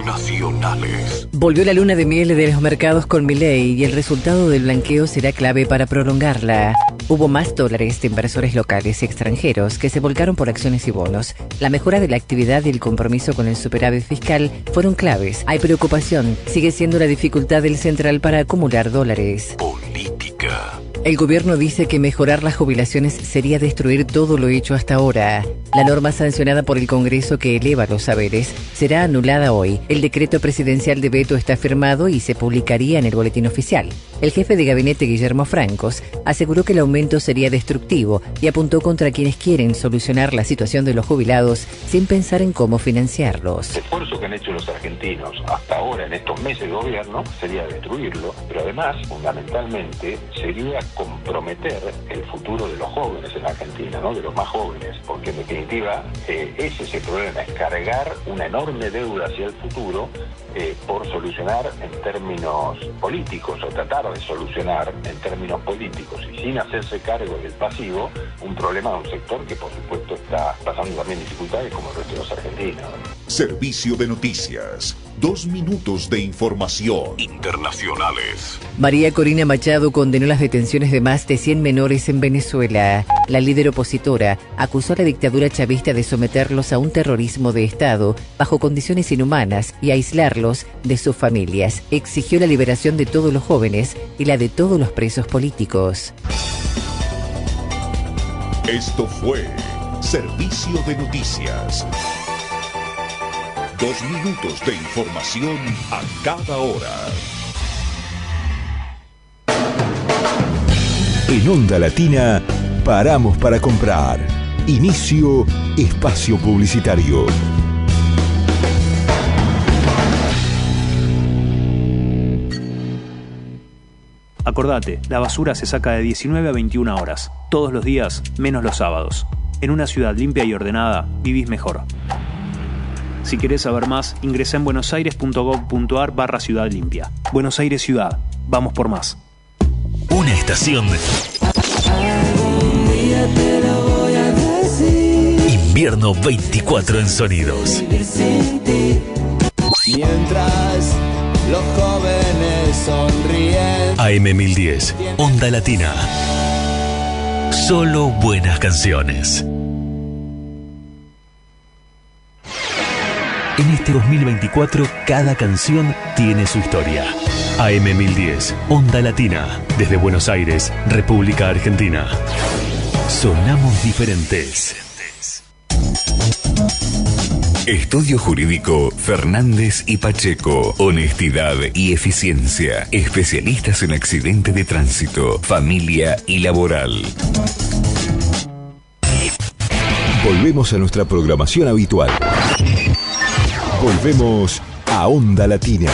Internacionales. Volvió la luna de miel de los mercados con Milei y el resultado del blanqueo será clave para prolongarla. Hubo más dólares de inversores locales y extranjeros que se volcaron por acciones y bonos. La mejora de la actividad y el compromiso con el superávit fiscal fueron claves. Hay preocupación. Sigue siendo la dificultad del central para acumular dólares. Política. El gobierno dice que mejorar las jubilaciones sería destruir todo lo hecho hasta ahora. La norma sancionada por el Congreso que eleva los saberes será anulada hoy. El decreto presidencial de veto está firmado y se publicaría en el boletín oficial. El jefe de gabinete, Guillermo Francos, aseguró que el aumento sería destructivo y apuntó contra quienes quieren solucionar la situación de los jubilados sin pensar en cómo financiarlos. El esfuerzo que han hecho los argentinos hasta ahora en estos meses de gobierno sería destruirlo, pero además, fundamentalmente, sería comprometer el futuro de los jóvenes en Argentina, ¿no? De los más jóvenes, porque en definitiva ese es el problema, es cargar una enorme deuda hacia el futuro por solucionar en términos políticos o tratar de solucionar en términos políticos y sin hacerse cargo del pasivo un problema de un sector que por supuesto está pasando también dificultades como el resto de los argentinos. Servicio de noticias. 2 minutos de información. Internacionales. María Corina Machado condenó las detenciones de más de 100 menores en Venezuela. La líder opositora acusó a la dictadura chavista de someterlos a un terrorismo de Estado bajo condiciones inhumanas y aislarlos de sus familias. Exigió la liberación de todos los jóvenes y la de todos los presos políticos. Esto fue Servicio de Noticias. 2 minutos de información a cada hora. En Onda Latina, paramos para comprar. Inicio espacio publicitario. Acordate, la basura se saca de 19 a 21 horas, todos los días, menos los sábados. En una ciudad limpia y ordenada, vivís mejor. Si querés saber más, ingresá en buenosaires.gov.ar/Ciudad Limpia. Buenos Aires Ciudad. Vamos por más. Una estación de Invierno 24 en sonidos. Mientras los jóvenes sonríen. AM1000, Onda Latina. Solo buenas canciones. En este 2024, cada canción tiene su historia. AM1010, Onda Latina, desde Buenos Aires, República Argentina. Sonamos diferentes. Estudio Jurídico Fernández y Pacheco. Honestidad y eficiencia. Especialistas en accidente de tránsito, familia y laboral. Volvemos a nuestra programación habitual. Volvemos a Onda Latina.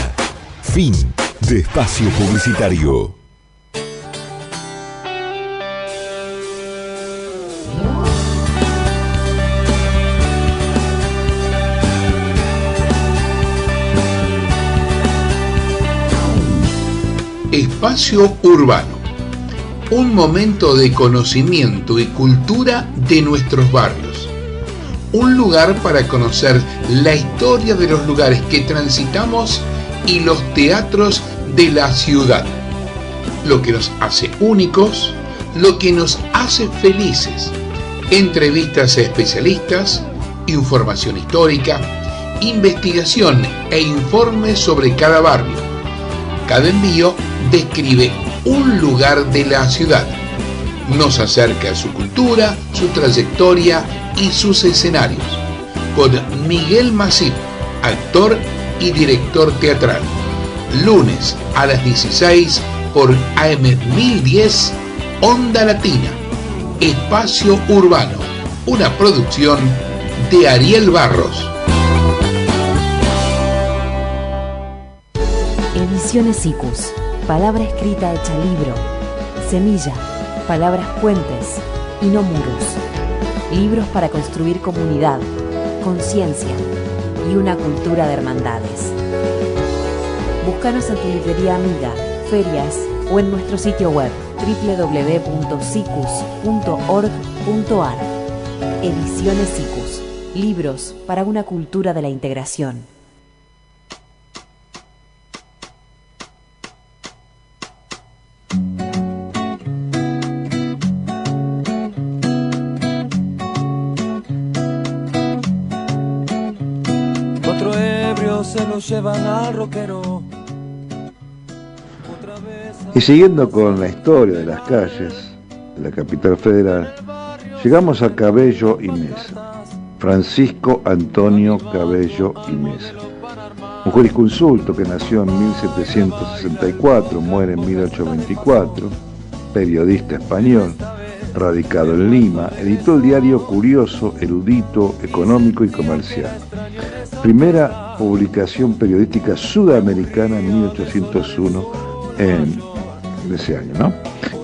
Fin de espacio publicitario. Espacio Urbano. Un momento de conocimiento y cultura de nuestros barrios. Un lugar para conocer la historia de los lugares que transitamos y los teatros de la ciudad. Lo que nos hace únicos, lo que nos hace felices. Entrevistas a especialistas, información histórica, investigación e informes sobre cada barrio. Cada envío describe un lugar de la ciudad. Nos acerca a su cultura, su trayectoria y sus escenarios. Con Miguel Masip, actor y director teatral. Lunes a las 16 por AM1010, Onda Latina. Espacio Urbano. Una producción de Ariel Barros. Ediciones Sikus. Palabra escrita hecha libro. Semilla. Palabras puentes y no muros. Libros para construir comunidad, conciencia y una cultura de hermandades. Búscanos en tu librería amiga, ferias o en nuestro sitio web www.sikus.org.ar. Ediciones Sikus. Libros para una cultura de la integración. pero se lo llevan al rockero. Y siguiendo con la historia de las calles de la capital federal, llegamos a Cabello y Mesa. Francisco Antonio Cabello y Mesa, un jurisconsulto que nació en 1764, muere en 1824, periodista español, radicado en Lima, editó el diario Curioso, erudito, económico y comercial. Primera publicación periodística sudamericana en 1801 en ese año, ¿no?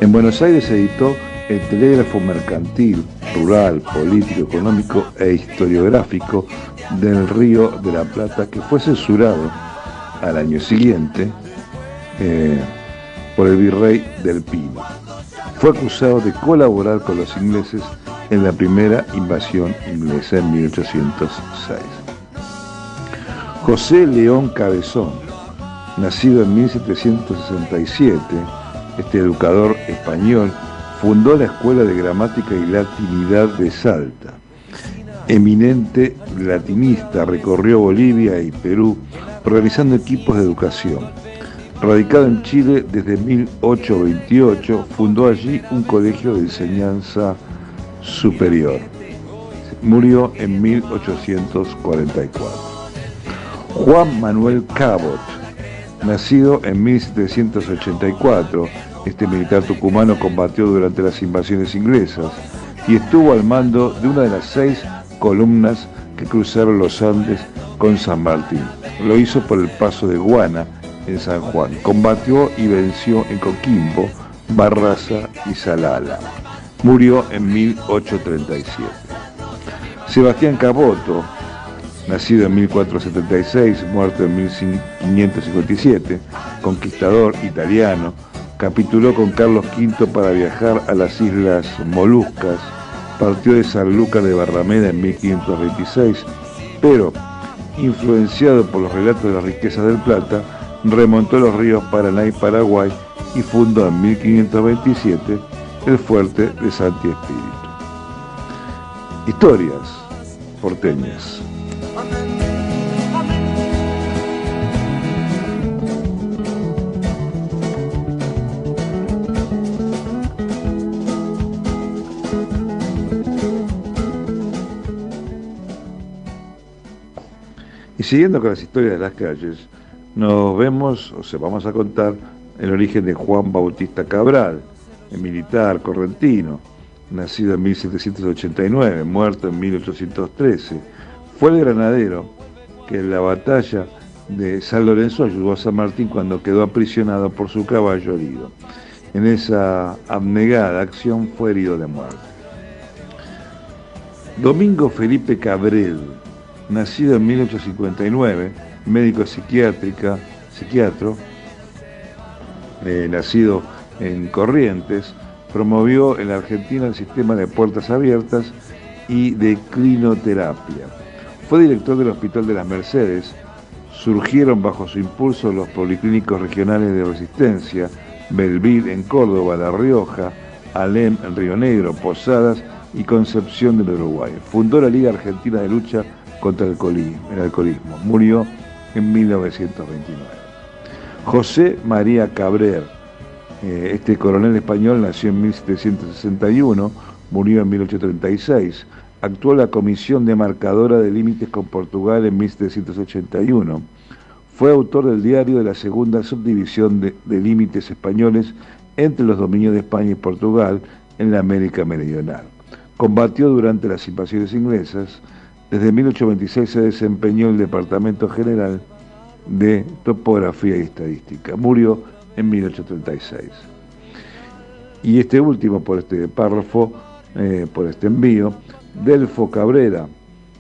En Buenos Aires editó El Telégrafo Mercantil, Rural, Político, Económico e Historiográfico del Río de la Plata, que fue censurado al año siguiente por el virrey del Pino. Fue acusado de colaborar con los ingleses en la primera invasión inglesa en 1806. José León Cabezón, nacido en 1767, este educador español fundó la Escuela de Gramática y Latinidad de Salta. Eminente latinista, recorrió Bolivia y Perú organizando equipos de educación. Radicado en Chile desde 1828, fundó allí un colegio de enseñanza superior. Murió en 1844. Juan Manuel Cabot, nacido en 1784, este militar tucumano combatió durante las invasiones inglesas y estuvo al mando de una de las 6 columnas que cruzaron los Andes con San Martín. Lo hizo por el paso de Guana en San Juan. Combatió y venció en Coquimbo, Barraza y Salala. Murió en 1837. Sebastián Caboto, nacido en 1476, muerto en 1557, conquistador italiano, capituló con Carlos V para viajar a las Islas Molucas, partió de Sanlúcar de Barrameda en 1526, pero, influenciado por los relatos de las riquezas del Plata, remontó los ríos Paraná y Paraguay y fundó en 1527 el fuerte de Santi Espíritu. Historias porteñas. Y siguiendo con las historias de las calles, vamos a contar el origen de Juan Bautista Cabral, el militar correntino, nacido en 1789, muerto en 1813. Fue el granadero que en la batalla de San Lorenzo ayudó a San Martín cuando quedó aprisionado por su caballo herido. En esa abnegada acción fue herido de muerte. Domingo Felipe Cabrel, nacido en 1859, médico psiquiatra, nacido en Corrientes, promovió en la Argentina el sistema de puertas abiertas y de clinoterapia. Fue director del Hospital de las Mercedes. Surgieron bajo su impulso los policlínicos regionales de Resistencia, Belville en Córdoba, La Rioja, Alem en Río Negro, Posadas y Concepción del Uruguay. Fundó la Liga Argentina de Lucha contra el alcoholismo. Murió en 1929. José María Cabrer, este coronel español, nació en 1761, murió en 1836. Actuó en la Comisión Demarcadora de Límites con Portugal en 1781. Fue autor del diario de la segunda subdivisión de límites españoles entre los dominios de España y Portugal en la América Meridional. Combatió durante las invasiones inglesas. Desde 1826 se desempeñó en el Departamento General de Topografía y Estadística. Murió en 1836. Y este último, por este párrafo, por este envío, Delfo Cabrera,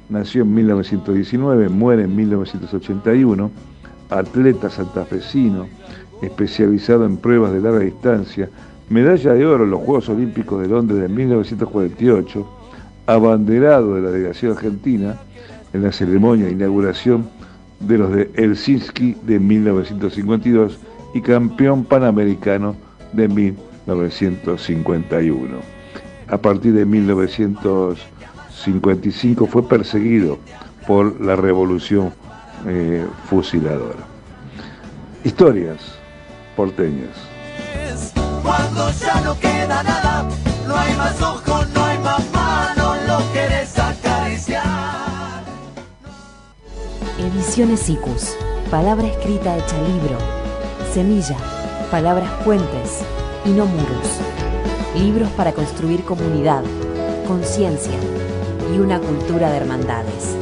nació en 1919, muere en 1981, atleta santafesino, especializado en pruebas de larga distancia, medalla de oro en los Juegos Olímpicos de Londres de 1948, abanderado de la delegación argentina en la ceremonia de inauguración de los de Helsinki de 1952 y campeón panamericano de 1951. A partir de 1955 fue perseguido por la Revolución fusiladora. Historias porteñas. Cuando ya no queda nada, no hay más ojos, no hay más manos, lo querés acariciar. Ediciones ICUS. Palabra escrita hecha libro. Semilla. Palabras puentes y no muros. Libros para construir comunidad, conciencia y una cultura de hermandades.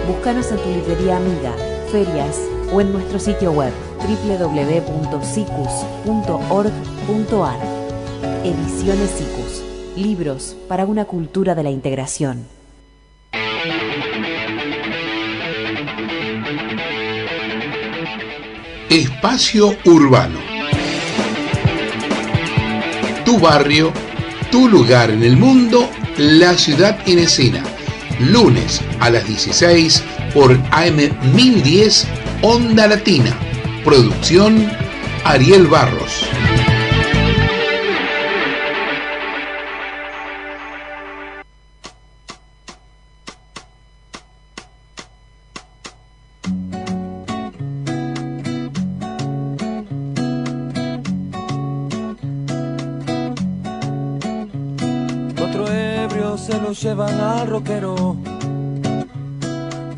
Búscanos en tu librería amiga, ferias o en nuestro sitio web www.cicus.org.ar. Ediciones ICUS. Libros para una cultura de la integración. Espacio Urbano. Tu barrio, tu lugar en el mundo, la ciudad en escena. Lunes a las 16 por AM 1010 Onda Latina. Producción Ariel Barros. Llevan al rockero,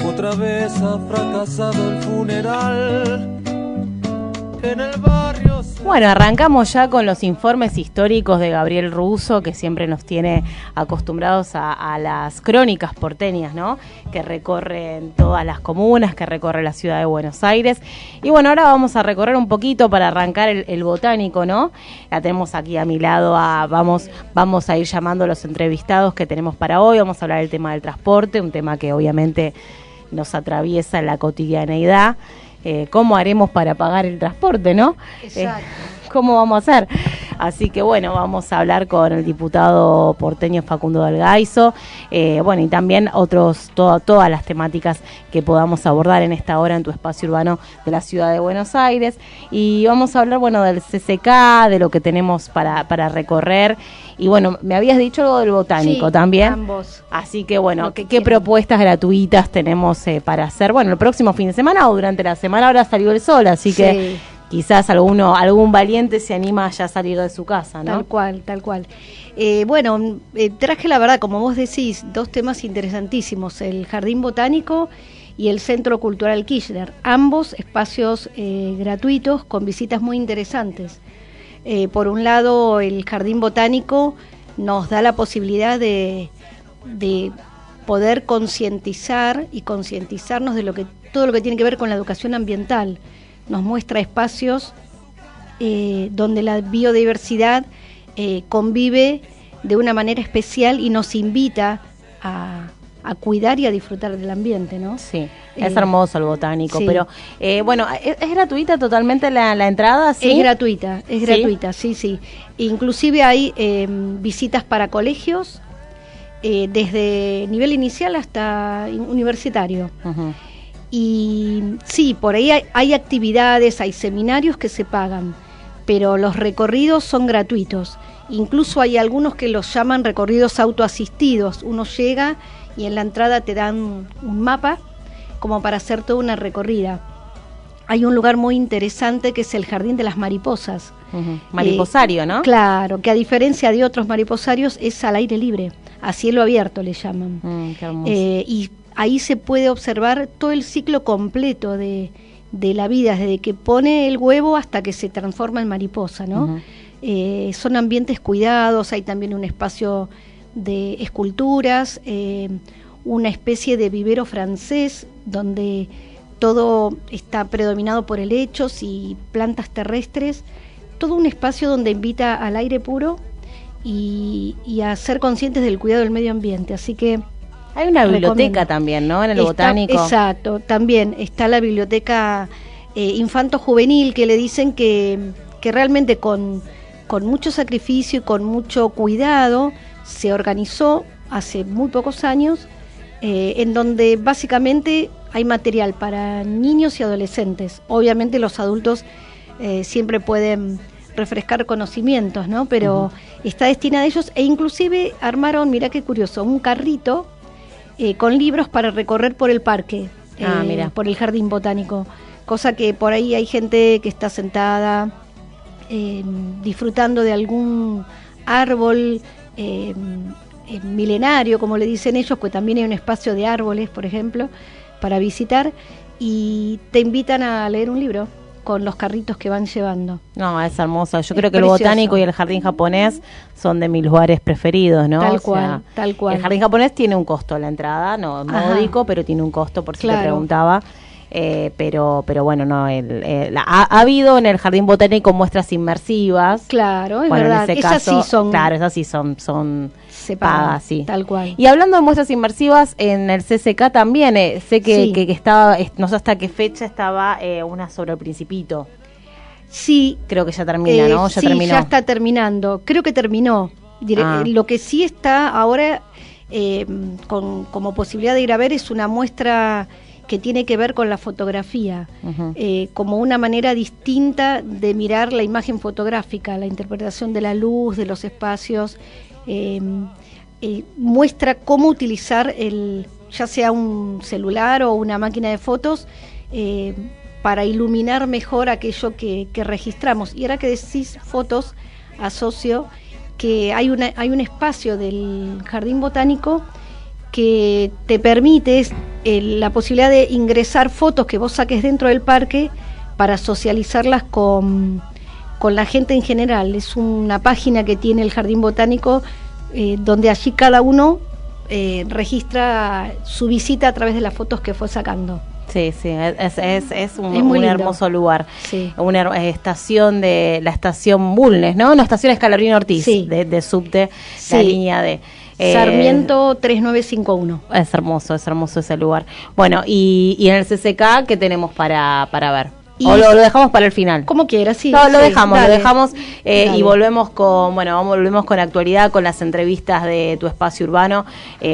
otra vez ha fracasado el funeral en el barrio. Bueno, arrancamos ya con los informes históricos de Gabriel Russo, que siempre nos tiene acostumbrados a las crónicas porteñas, ¿no? Que recorren todas las comunas, que recorre la ciudad de Buenos Aires. Y bueno, ahora vamos a recorrer un poquito para arrancar el botánico, ¿no? La tenemos aquí a mi lado, vamos a ir llamando a los entrevistados que tenemos para hoy. Vamos a hablar del tema del transporte, un tema que obviamente nos atraviesa en la cotidianeidad. ¿Cómo haremos para pagar el transporte, no? Exacto. ¿Cómo vamos a hacer? Así que bueno, vamos a hablar con el diputado porteño Facundo del Gaizo, bueno, y también todas las temáticas que podamos abordar en esta hora en tu espacio urbano de la ciudad de Buenos Aires. Y vamos a hablar, bueno, del CCK, de lo que tenemos para recorrer. Y bueno, me habías dicho algo del botánico, sí, también. Ambos. Así que bueno, ¿qué propuestas gratuitas tenemos para hacer? Bueno, el próximo fin de semana o durante la semana. Ahora salió el sol, así que quizás algún valiente se anima ya a salir de su casa, ¿no? Tal cual. Bueno, traje, la verdad, como vos decís, dos temas interesantísimos: el Jardín Botánico y el Centro Cultural Kirchner. Ambos espacios gratuitos con visitas muy interesantes. Por un lado, el Jardín Botánico nos da la posibilidad de poder concientizar y concientizarnos de todo lo que tiene que ver con la educación ambiental. Nos muestra espacios donde la biodiversidad convive de una manera especial y nos invita a cuidar y a disfrutar del ambiente, ¿no? Sí, es hermoso el botánico, sí. Pero bueno, ¿es gratuita totalmente la entrada? ¿Sí? Es gratuita, sí. Inclusive hay visitas para colegios, desde nivel inicial hasta universitario. Uh-huh. Y sí, por ahí hay actividades, hay seminarios que se pagan, pero los recorridos son gratuitos. Incluso hay algunos que los llaman recorridos autoasistidos. Uno llega y en la entrada te dan un mapa como para hacer toda una recorrida. Hay un lugar muy interesante que es el Jardín de las Mariposas. Uh-huh. Mariposario, ¿no? Claro, que a diferencia de otros mariposarios es al aire libre, a cielo abierto le llaman. Qué hermoso. Y ahí se puede observar todo el ciclo completo de la vida, desde que pone el huevo hasta que se transforma en mariposa, ¿no? Uh-huh. Son ambientes cuidados, hay también un espacio de esculturas, una especie de vivero francés donde todo está predominado por helechos y plantas terrestres, todo un espacio donde invita al aire puro y a ser conscientes del cuidado del medio ambiente, así que hay una biblioteca también, ¿no? En el botánico. Exacto, también está la biblioteca infanto-juvenil, que le dicen que realmente con mucho sacrificio y con mucho cuidado se organizó hace muy pocos años, en donde básicamente hay material para niños y adolescentes. Obviamente los adultos siempre pueden refrescar conocimientos, ¿no? Pero está destinada a ellos, e inclusive armaron, mirá qué curioso, un carrito con libros para recorrer por el parque. por el jardín botánico, cosa que por ahí hay gente que está sentada disfrutando de algún árbol milenario, como le dicen ellos, que también hay un espacio de árboles, por ejemplo, para visitar, y te invitan a leer un libro con los carritos que van llevando. No, es hermoso. Yo creo que el botánico y el jardín japonés son de mis lugares preferidos, ¿no? Tal cual, tal cual. El jardín japonés tiene un costo a la entrada, no módico, pero tiene un costo, por si te preguntaba. Pero bueno, no, ha habido en el jardín botánico muestras inmersivas. Claro, es verdad. En ese esas caso, sí son. Claro, esas sí son se pagan, sí. Tal cual. Y hablando de muestras inmersivas, en el CCK también, sé que estaba, no sé hasta qué fecha estaba una sobre el Principito. Sí. Creo que ya termina, ¿no? Ya terminó. Ya está terminando. Creo que terminó. Lo que sí está ahora como posibilidad de ir a ver es una muestra que tiene que ver con la fotografía, como una manera distinta de mirar la imagen fotográfica, la interpretación de la luz, de los espacios. Muestra cómo utilizar ya sea un celular o una máquina de fotos para iluminar mejor aquello que registramos. Y ahora que decís fotos, asocio que hay un espacio del Jardín Botánico que te permite la posibilidad de ingresar fotos que vos saques dentro del parque para socializarlas con la gente en general. Es una página que tiene el Jardín Botánico donde allí cada uno registra su visita a través de las fotos que fue sacando. Sí, es un hermoso lugar. Sí. Una estación la estación Bulnes, ¿no? No, estación Escalabrino Ortiz, de subte, la línea de Sarmiento 3951. Es hermoso ese lugar. Bueno, y en el CCK, ¿qué tenemos para ver? ¿O lo dejamos para el final? Como quieras, sí. No, lo dejamos y volvemos con actualidad, con las entrevistas de Tu Espacio Urbano.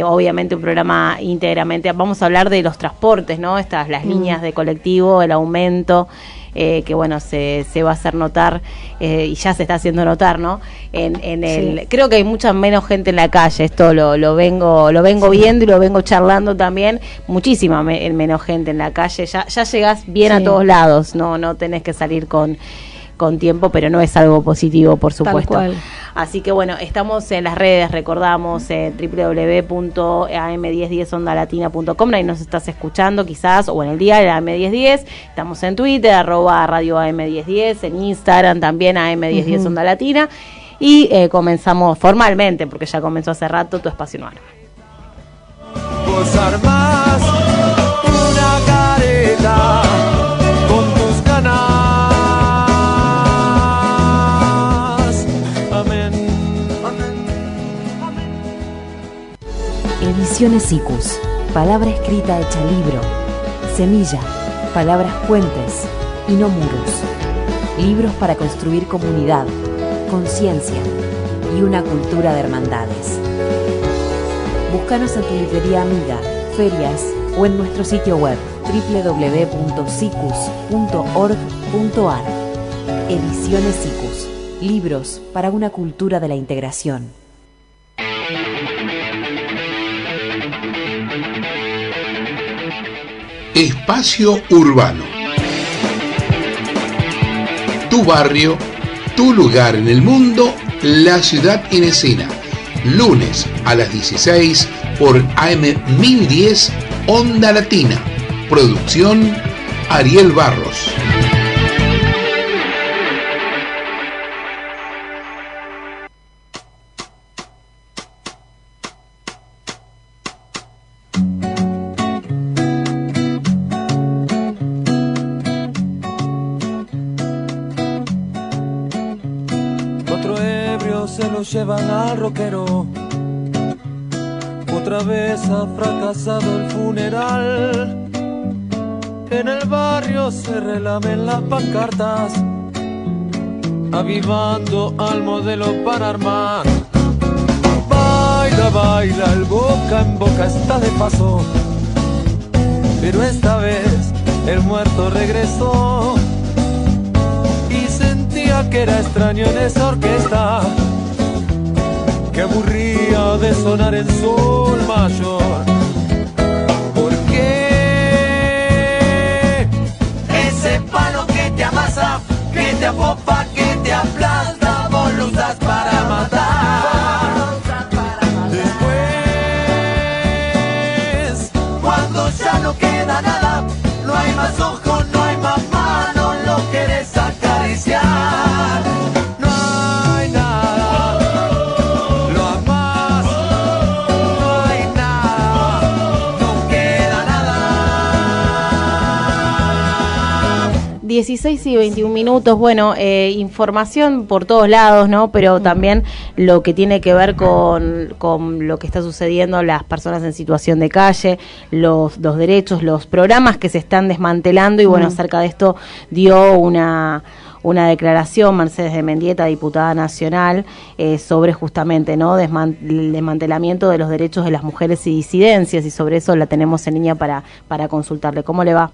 Obviamente un programa íntegramente, vamos a hablar de los transportes, ¿no? Las líneas de colectivo, el aumento, que bueno, se va a hacer notar, y ya se está haciendo notar, ¿no? Creo que hay mucha menos gente en la calle, esto lo vengo viendo y lo vengo charlando también, muchísima menos gente en la calle, ya llegás bien a todos lados, no tenés que salir con tiempo, pero no es algo positivo, por supuesto. Tal cual. Así que bueno, estamos en las redes, recordamos, www.am1010ondalatina.com, ahí nos estás escuchando quizás, o en el día de AM1010, estamos en Twitter, @radio AM1010, en Instagram también AM1010 Onda Latina, y comenzamos formalmente, porque ya comenzó hace rato, Tu Espacio Urbano. Vos armás una careta con tus ganas. Ediciones Icus, palabra escrita hecha libro. Semilla, palabras puentes y no muros. Libros para construir comunidad, conciencia y una cultura de hermandades. Búscanos en tu librería amiga, ferias o en nuestro sitio web www.cicus.org.ar. Ediciones Icus, libros para una cultura de la integración. Espacio Urbano. Tu barrio, tu lugar en el mundo, la ciudad en escena. Lunes a las 16 por AM1010 Onda Latina. Producción Ariel Barros. Llevan al rockero, otra vez ha fracasado el funeral. En el barrio se relamen las pancartas, avivando al modelo para armar. Baila, baila, el boca en boca está de paso, pero esta vez el muerto regresó y sentía que era extraño en esa orquesta que aburría de sonar en sol mayor. ¿Por qué te apopa, que te aplasta, vos lo usas para matar. Después, cuando ya no queda nada, no hay más ojos, no hay más manos, lo querés acariciar. No hay nada, lo amás, no hay nada, no queda nada. 16 y 21 minutos, bueno, información por todos lados, ¿no? Pero también lo que tiene que ver con lo que está sucediendo, las personas en situación de calle, los derechos, los programas que se están desmantelando y bueno, acerca de esto dio una declaración Mercedes de Mendieta, diputada nacional, sobre justamente, ¿no?, el desmantelamiento de los derechos de las mujeres y disidencias, y sobre eso la tenemos en línea para consultarle. ¿Cómo le va?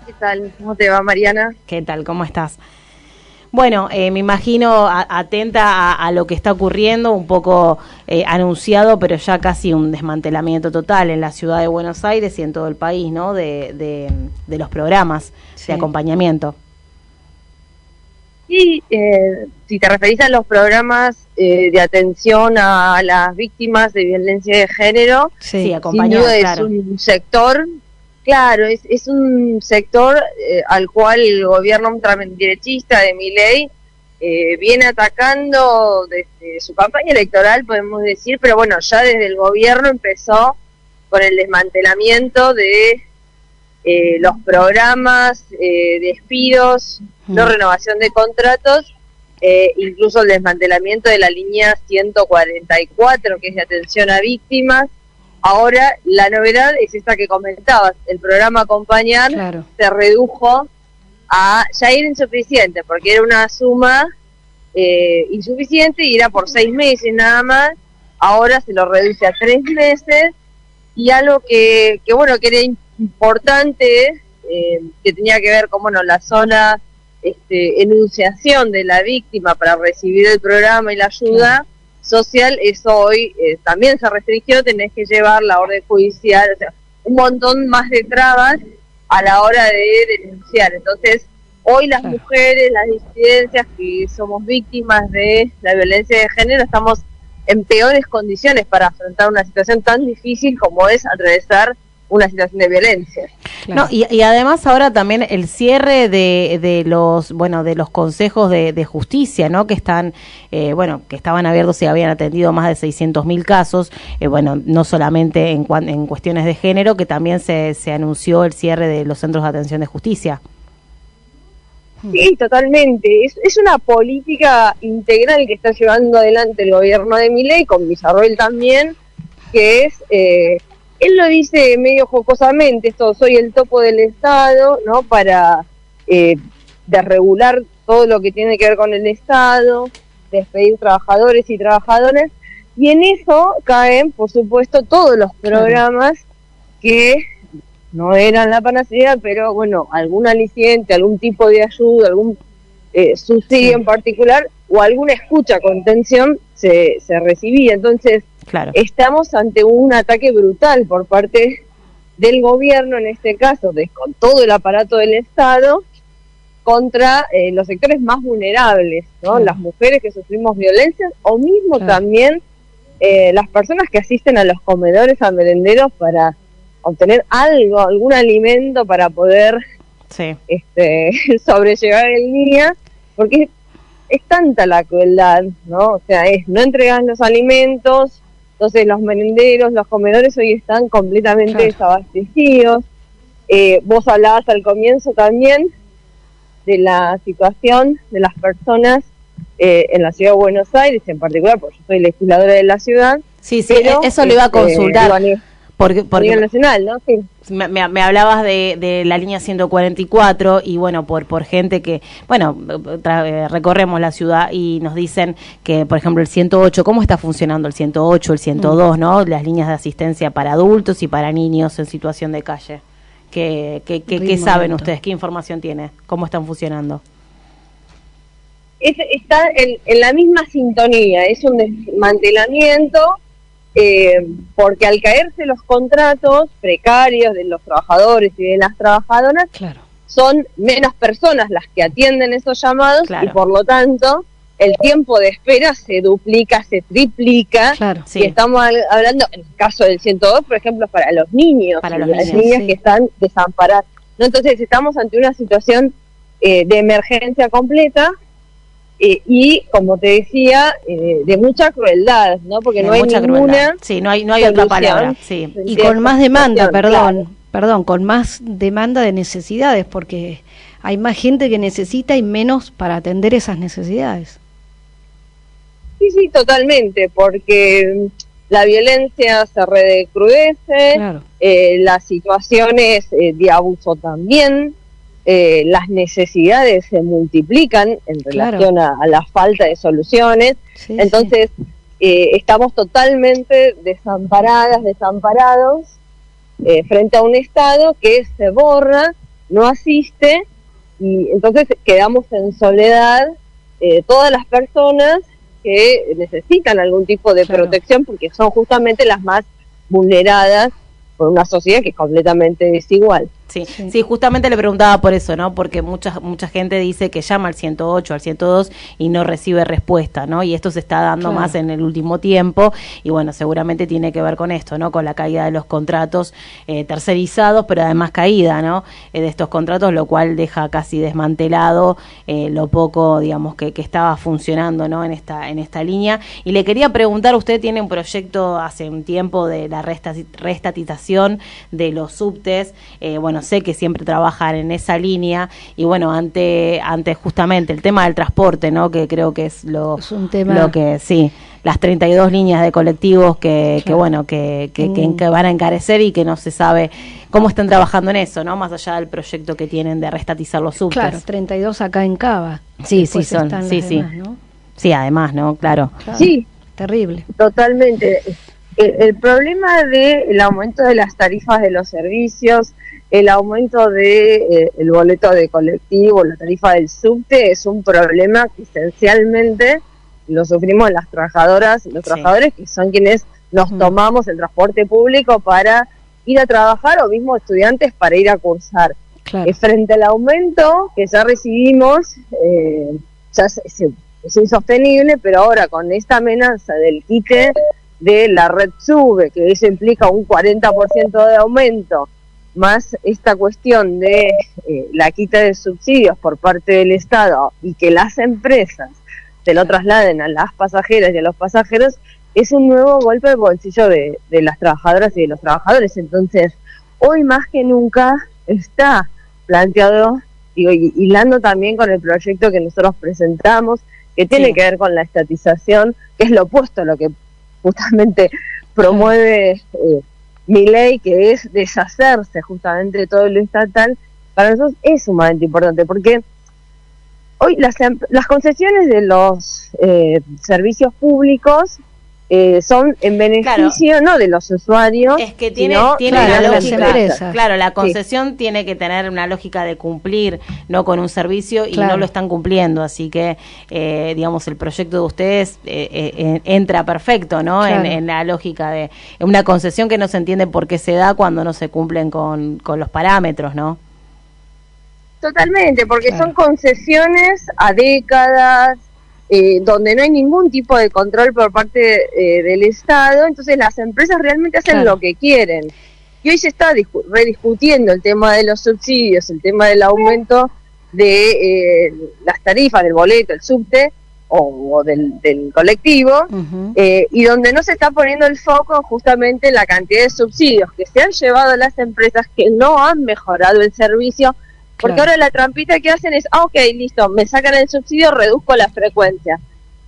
¿Qué tal? ¿Cómo te va, Mariana? ¿Qué tal? ¿Cómo estás? Bueno, me imagino atenta a lo que está ocurriendo, un poco anunciado, pero ya casi un desmantelamiento total en la ciudad de Buenos Aires y en todo el país, ¿no?, de los programas de acompañamiento. Sí, si te referís a los programas de atención a las víctimas de violencia de género, sí, acompañado, sin duda claro. Es un sector... Claro, es un sector al cual el gobierno ultraderechista de Milei viene atacando desde su campaña electoral, podemos decir, pero bueno, ya desde el gobierno empezó con el desmantelamiento de los programas, despidos, no renovación de contratos, incluso el desmantelamiento de la línea 144, que es de atención a víctimas. Ahora, la novedad es esta que comentabas, el programa Acompañar se redujo a, ya era insuficiente, porque era una suma insuficiente y era por 6 meses nada más, ahora se lo reduce a 3 meses, y algo que bueno, que era importante, que tenía que ver con, bueno, la zona enunciación de la víctima para recibir el programa y la ayuda social, eso hoy también se restringió, tenés que llevar la orden judicial, o sea, un montón más de trabas a la hora de denunciar. Entonces, hoy las mujeres, las disidencias que somos víctimas de la violencia de género, estamos en peores condiciones para afrontar una situación tan difícil como es atravesar una situación de violencia. No, y además ahora también el cierre de los consejos de justicia, ¿no?, que están que estaban abiertos y habían atendido más de 600.000 casos, no solamente en cuestiones de género, que también se anunció el cierre de los centros de atención de justicia. Sí, totalmente. Es una política integral que está llevando adelante el gobierno de Milei, con Villarroel también, que es... él lo dice medio jocosamente, esto, soy el topo del Estado, ¿no?, para desregular todo lo que tiene que ver con el Estado, despedir trabajadores y trabajadoras, y en eso caen, por supuesto, todos los programas que no eran la panacea, pero bueno, algún aliciente, algún tipo de ayuda, algún subsidio en particular, o alguna escucha, contención, se recibía. Entonces, estamos ante un ataque brutal por parte del gobierno, en este caso, con todo el aparato del Estado, contra los sectores más vulnerables, ¿no? Las mujeres que sufrimos violencias, o mismo también las personas que asisten a los comedores, a merenderos, para obtener algún alimento para poder sobrellevar el día, porque es tanta la crueldad, ¿no? O sea, no entregan los alimentos, entonces los merenderos, los comedores hoy están completamente desabastecidos. Vos hablabas al comienzo también de la situación de las personas en la ciudad de Buenos Aires, en particular, porque yo soy legisladora de la ciudad. Sí, pero, eso lo iba a consultar. Porque a nivel nacional, ¿no? Sí. Me hablabas de la línea 144 y bueno, por gente que, recorremos la ciudad y nos dicen que, por ejemplo, el 108, ¿cómo está funcionando el 108, el 102, ¿no? Las líneas de asistencia para adultos y para niños en situación de calle. ¿Qué saben ustedes? ¿Qué información tiene? ¿Cómo están funcionando? Está en la misma sintonía, es un desmantelamiento, porque al caerse los contratos precarios de los trabajadores y de las trabajadoras, son menos personas las que atienden esos llamados, y por lo tanto el tiempo de espera se duplica, se triplica, y estamos hablando, en el caso del 102, por ejemplo, para los niños, las niñas que están desamparadas. ¿No? Entonces estamos ante una situación de emergencia completa, y, como te decía, de mucha crueldad, ¿no? Porque no hay ninguna... Sí, no hay otra palabra. Sí. Y con más demanda, perdón, con más demanda de necesidades, porque hay más gente que necesita y menos para atender esas necesidades. Sí, totalmente, porque la violencia se recrudece, las situaciones de abuso también, las necesidades se multiplican en relación a la falta de soluciones. Entonces estamos totalmente desamparados frente a un Estado que se borra, no asiste, y entonces quedamos en soledad todas las personas que necesitan algún tipo de protección, porque son justamente las más vulneradas por una sociedad que es completamente desigual. Sí, justamente le preguntaba por eso, ¿no? Porque mucha gente dice que llama al 108, al 102 y no recibe respuesta, ¿no? Y esto se está dando más en el último tiempo, y bueno, seguramente tiene que ver con esto, ¿no? Con la caída de los contratos tercerizados, pero además caída, ¿no? De estos contratos, lo cual deja casi desmantelado lo poco, digamos, que estaba funcionando, ¿no? En esta línea. Y le quería preguntar, usted tiene un proyecto hace un tiempo de la reestatización de los subtes, bueno, sé que siempre trabajan en esa línea, y bueno, ante justamente el tema del transporte, ¿no? Que creo que es un tema, lo que las 32 líneas de colectivos que bueno, que van a encarecer, y que no se sabe cómo están trabajando en eso, ¿no? Más allá del proyecto que tienen de reestatizar los subtes. Claro, 32 acá en Cava. Sí, son, demás, ¿no? Sí, además, ¿no? Claro. Sí, terrible. Totalmente. El problema del aumento de las tarifas de los servicios, el aumento de el boleto de colectivo, la tarifa del subte, es un problema que esencialmente lo sufrimos las trabajadoras y los trabajadores, que son quienes nos tomamos el transporte público para ir a trabajar, o mismo estudiantes para ir a cursar. Frente al aumento que ya recibimos, ya es insostenible, pero ahora con esta amenaza del quite de la red SUBE, que eso implica un 40% de aumento, más esta cuestión de la quita de subsidios por parte del Estado, y que las empresas se lo trasladen a las pasajeras y a los pasajeros, es un nuevo golpe al bolsillo de las trabajadoras y de los trabajadores. Entonces, hoy más que nunca está planteado, hilando también con el proyecto que nosotros presentamos, que tiene que ver con la estatización, que es lo opuesto a lo que justamente promueve Milei, que es deshacerse justamente de todo lo estatal. Para nosotros es sumamente importante, porque hoy las concesiones de los servicios públicos son en beneficio no de los usuarios, es que tiene una lógica, claro, la concesión tiene que tener una lógica de cumplir, no con un servicio, y no lo están cumpliendo, así que digamos, el proyecto de ustedes entra perfecto, ¿no? En la lógica de una concesión que no se entiende por qué se da cuando no se cumplen con los parámetros, ¿no? Totalmente, porque son concesiones a décadas, donde no hay ningún tipo de control por parte del Estado. Entonces las empresas realmente hacen lo que quieren. Y hoy se está rediscutiendo el tema de los subsidios, el tema del aumento de las tarifas del boleto, el subte o del colectivo, y donde no se está poniendo el foco justamente en la cantidad de subsidios que se han llevado las empresas, que no han mejorado el servicio. Porque ahora la trampita que hacen es, ok, listo, me sacan el subsidio, reduzco la frecuencia.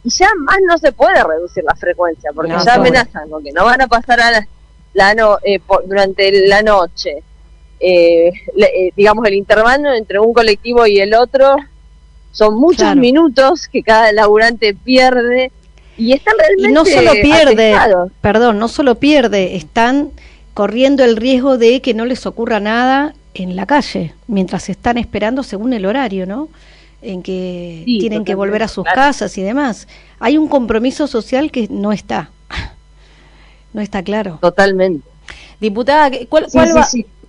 Y ya más no se puede reducir la frecuencia, porque ya amenazan con que no van a pasar a durante la noche. Digamos, el intervalo entre un colectivo y el otro son muchos minutos que cada laburante pierde, y están realmente y no solo pierde, afectados. no solo pierde, están corriendo el riesgo de que no les ocurra nada en la calle, mientras están esperando según el horario, ¿no? En que tienen que volver a sus casas y demás. Hay un compromiso social que no está claro. Totalmente. Diputada,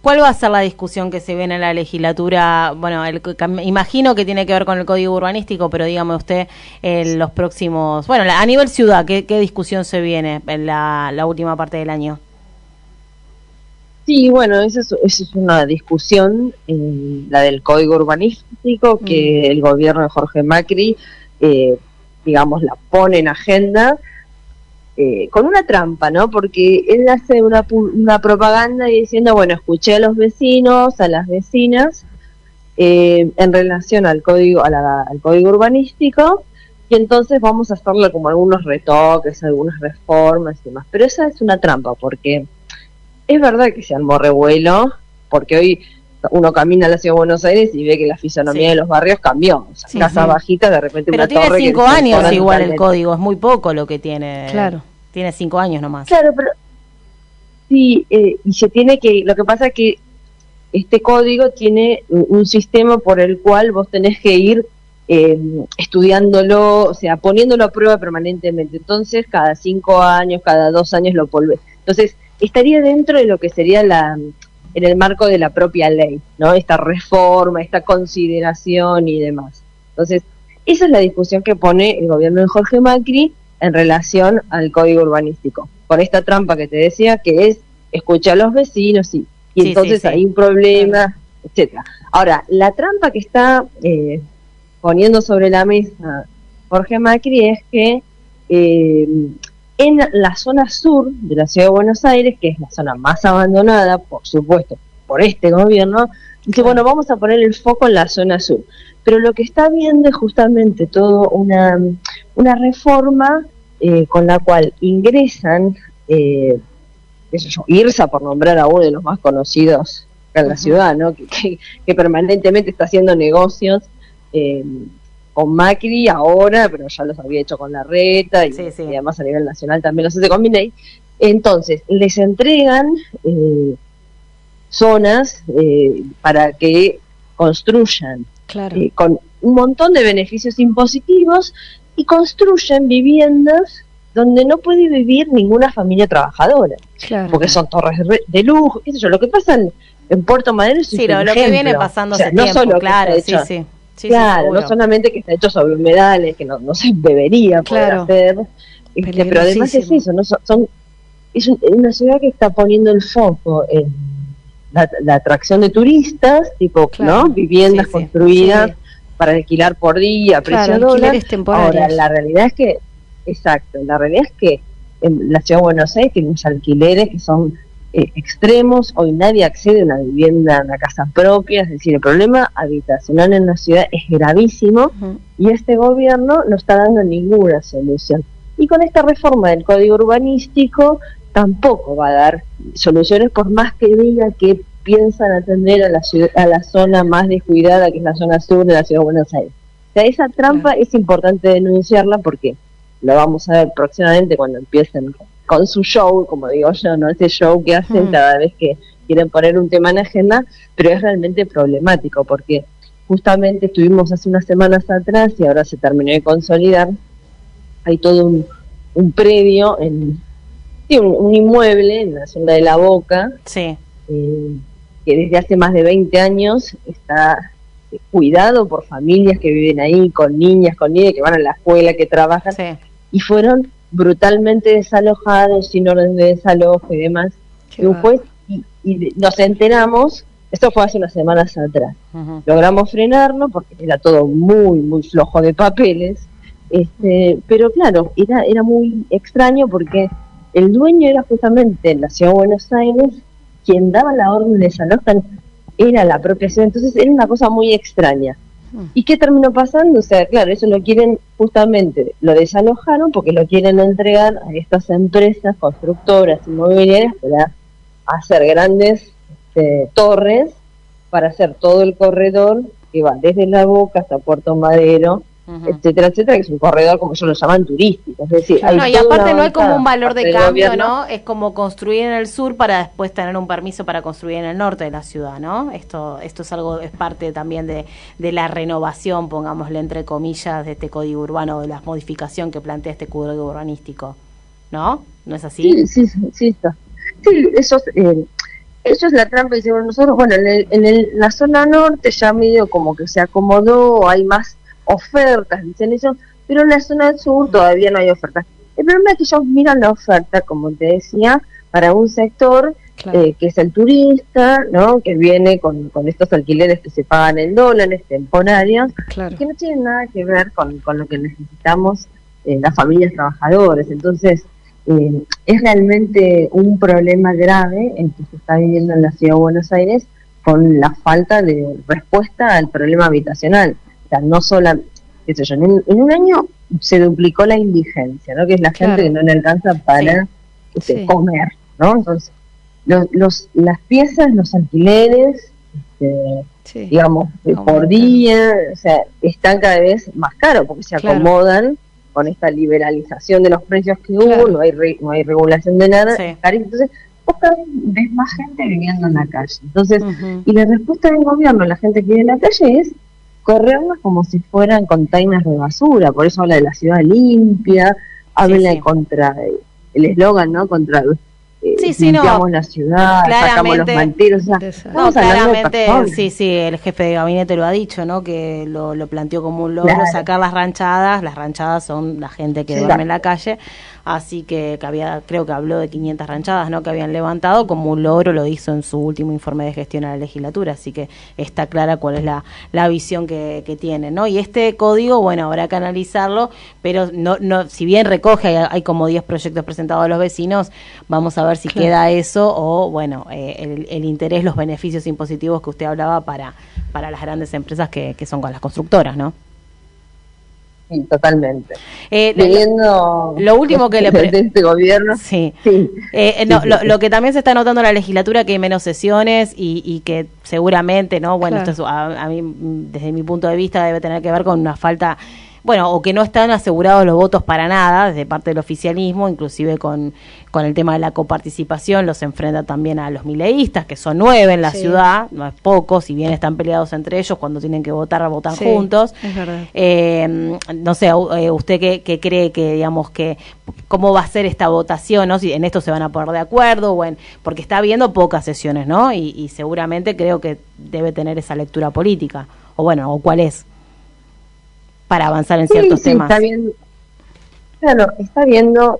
¿Cuál va a ser la discusión que se viene en la legislatura? Bueno, imagino que tiene que ver con el código urbanístico, pero dígame usted, los próximos, bueno, a nivel ciudad, ¿qué discusión se viene en la última parte del año? Sí, bueno, esa es una discusión, la del código urbanístico, que el gobierno de Jorge Macri, digamos, la pone en agenda, con una trampa, ¿no? Porque él hace una propaganda diciendo, bueno, escuché a los vecinos, a las vecinas, en relación al código, al código urbanístico, y entonces vamos a hacerle como algunos retoques, algunas reformas y demás. Pero esa es una trampa, porque es verdad que se armó revuelo, porque hoy uno camina a la ciudad de Buenos Aires y ve que la fisonomía de los barrios cambió. O sea, casas bajitas, de repente pero una tiene torre. Pero tiene 5 años igual el código, es muy poco lo que tiene. Claro. Tiene 5 años nomás. Claro, pero sí, y se tiene que, lo que pasa es que este código tiene un sistema por el cual vos tenés que ir estudiándolo, o sea, poniéndolo a prueba permanentemente. Entonces, cada 5 años, cada 2 años lo volvés. Entonces, estaría dentro de lo que sería en el marco de la propia ley, ¿no? Esta reforma, esta consideración y demás. Entonces, esa es la discusión que pone el gobierno de Jorge Macri en relación al código urbanístico, con esta trampa que te decía, que es escuchar a los vecinos y entonces hay un problema, etcétera. Ahora, la trampa que está poniendo sobre la mesa Jorge Macri es que en la zona sur de la ciudad de Buenos Aires, que es la zona más abandonada, por supuesto, por este gobierno, dice, bueno, vamos a poner el foco en la zona sur. Pero lo que está viendo es justamente todo una reforma con la cual ingresan, IRSA, por nombrar a uno de los más conocidos acá en la ciudad, ¿no? Que permanentemente está haciendo negocios con Macri ahora, pero ya los había hecho con Larreta y además a nivel nacional también los hace con Milei. Entonces, les entregan zonas para que construyan, con un montón de beneficios impositivos, y construyen viviendas donde no puede vivir ninguna familia trabajadora, porque son torres de lujo, qué sé yo. Lo que pasa en Puerto Madero es lo que viene pasando hace no tiempo, solo claro, claro, no solamente que está hecho sobre humedales, que no se debería poder hacer, pero además es eso, ¿no? Es una ciudad que está poniendo el foco en la atracción de turistas, tipo, ¿no? Viviendas construidas para alquilar por día, precio dólar. Ahora, la realidad es que, la realidad es que en la ciudad de Buenos Aires tiene unos alquileres que son extremos. Hoy nadie accede a una vivienda, a una casa propia, es decir, el problema habitacional en la ciudad es gravísimo, y este gobierno no está dando ninguna solución. Y con esta reforma del código urbanístico tampoco va a dar soluciones, por más que diga que piensan atender a la zona más descuidada, que es la zona sur de la ciudad de Buenos Aires. O sea, esa trampa es importante denunciarla, porque lo vamos a ver próximamente cuando empiecen con su show, como digo yo, ¿no? Ese show que hacen cada vez que quieren poner un tema en agenda, pero es realmente problemático, porque justamente estuvimos hace unas semanas atrás, y ahora se terminó de consolidar, hay todo un predio, un inmueble en la zona de La Boca, que desde hace más de 20 años está cuidado por familias que viven ahí, con niñas, que van a la escuela, que trabajan, y fueron brutalmente desalojados, sin orden de desalojo y demás. Y un juez, y nos enteramos, esto fue hace unas semanas atrás, logramos frenarlo porque era todo muy, muy flojo de papeles, pero claro, era muy extraño, porque el dueño era justamente en la ciudad de Buenos Aires, quien daba la orden de desalojo era la propia ciudad. Entonces era una cosa muy extraña. ¿Y qué terminó pasando? O sea, claro, eso lo quieren, justamente lo desalojaron porque lo quieren entregar a estas empresas constructoras inmobiliarias para hacer grandes torres, para hacer todo el corredor que va desde La Boca hasta Puerto Madero, etcétera, etcétera, que es un corredor, como ellos lo llaman, turístico. Es decir, y aparte no hay como un valor de cambio, ¿no? Es como construir en el sur para después tener un permiso para construir en el norte de la ciudad, ¿no? Esto es algo, es parte también de la renovación, pongámosle entre comillas, de este código urbano, de la modificación que plantea este código urbanístico, ¿no? ¿No es así? Sí, está. Sí, eso Eso es la trampa, decimos nosotros. Bueno, la zona norte ya medio como que se acomodó, hay más ofertas, dicen ellos, pero en la zona sur todavía no hay ofertas. El problema es que ellos miran la oferta, como te decía, para un sector que es el turista, ¿no? Que viene con estos alquileres que se pagan en dólares temporarios, que no tienen nada que ver con lo que necesitamos las familias trabajadoras. Entonces, es realmente un problema grave el que se está viviendo en la Ciudad de Buenos Aires con la falta de respuesta al problema habitacional. O sea, no solo, qué sé yo, en un año se duplicó la indigencia, ¿no? Que es la gente que no le alcanza para comer, ¿no? Entonces, las piezas, los alquileres, digamos, por día, o sea, están cada vez más caros porque se acomodan con esta liberalización de los precios que hubo, no hay regulación de nada, es carísimo. Entonces, vos cada vez ves más gente viviendo en la calle. Entonces, y la respuesta del gobierno a la gente que vive en la calle es corrernos como si fueran containers de basura. Por eso habla de la ciudad limpia, habla contra el eslogan, ¿no? Contra limpiamos la ciudad, sacamos los manteros. O sea, claramente, el jefe de gabinete lo ha dicho, ¿no? Que lo planteó como un logro, sacar las ranchadas son la gente que duerme en la calle, así que creo que habló de 500 ranchadas, ¿no? Que habían levantado, como un logro lo hizo en su último informe de gestión a la legislatura, así que está clara cuál es la visión que tiene, ¿no? Y este código, bueno, habrá que analizarlo, pero no si bien recoge, hay como 10 proyectos presentados a los vecinos, vamos a ver si queda eso o, bueno, el interés, los beneficios impositivos que usted hablaba para las grandes empresas que son con las constructoras, ¿no? Sí, totalmente. Lo último que de este gobierno. Lo que también se está notando en la legislatura, que hay menos sesiones y que seguramente, ¿no? Bueno, esto es, a mí, desde mi punto de vista, debe tener que ver con una falta, bueno, o que no están asegurados los votos para nada desde parte del oficialismo, inclusive con el tema de la coparticipación, los enfrenta también a los mileístas, que son 9 en la ciudad, no es poco, si bien están peleados entre ellos, cuando tienen que votar, votan juntos. Es verdad. No sé, usted qué cree que, digamos, que cómo va a ser esta votación, ¿no? Si en esto se van a poner de acuerdo, porque está habiendo pocas sesiones, ¿no? Y seguramente creo que debe tener esa lectura política, o cuál es, para avanzar en ciertos temas. Está bien. Claro, está viendo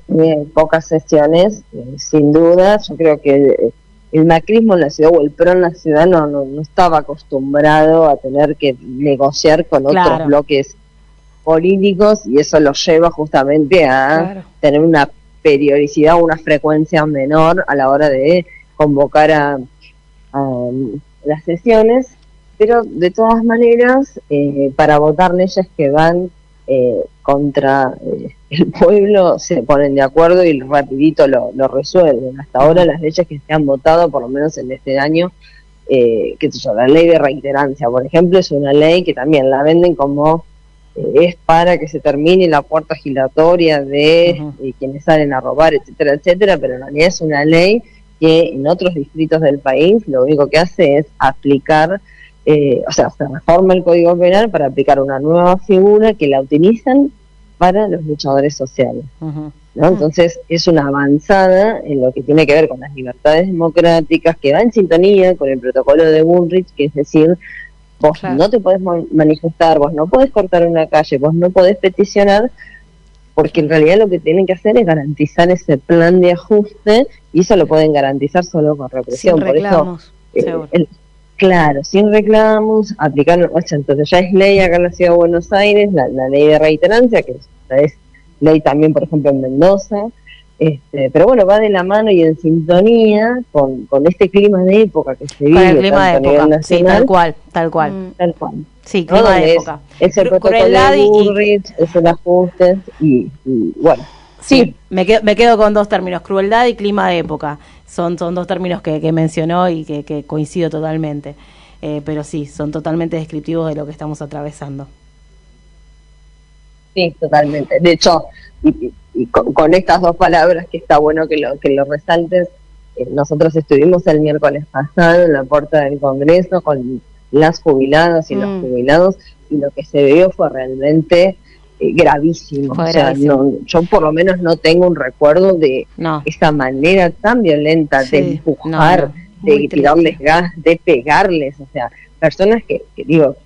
pocas sesiones, sin duda. Yo creo que el macrismo en la ciudad o el PRO en la ciudad no estaba acostumbrado a tener que negociar con otros bloques políticos, y eso lo lleva justamente a tener una periodicidad o una frecuencia menor a la hora de convocar a las sesiones. Pero de todas maneras, para votar leyes que van contra el pueblo, se ponen de acuerdo y rapidito lo resuelven. Hasta ahora las leyes que se han votado, por lo menos en este año, la ley de reiterancia, por ejemplo, es una ley que también la venden como es para que se termine la puerta giratoria de quienes salen a robar, etcétera, etcétera, pero en realidad es una ley que en otros distritos del país lo único que hace es aplicar, se reforma el Código Penal para aplicar una nueva figura que la utilizan para los luchadores sociales, ¿no? Entonces es una avanzada en lo que tiene que ver con las libertades democráticas, que va en sintonía con el protocolo de Bullrich, que es decir, vos no te podés manifestar, vos no podés cortar una calle, vos no podés peticionar, porque en realidad lo que tienen que hacer es garantizar ese plan de ajuste, y eso lo pueden garantizar solo con represión. Sin reclamos, por eso, claro, sin reclamos, aplicar, entonces ya es ley acá en la Ciudad de Buenos Aires, la ley de reiterancia, que es ley también, por ejemplo, en Mendoza, pero bueno, va de la mano y en sintonía con este clima de época que se vive. Con el clima de época, nacional, tal cual. Tal cual. Sí, clima de época. Es el protocolo de Bullrich, es el ajuste, y bueno. Sí, me quedo con dos términos, crueldad y clima de época. Son dos términos que mencionó y que coincido totalmente. Pero sí, son totalmente descriptivos de lo que estamos atravesando. Sí, totalmente. De hecho, y con estas dos palabras, que está bueno que lo resaltes, nosotros estuvimos el miércoles pasado en la puerta del Congreso con las jubiladas y los jubilados, y lo que se vio fue realmente gravísimo. Yo por lo menos no tengo un recuerdo de esa manera tan violenta de empujar, de tirarles gas, de pegarles, o sea, personas que digo,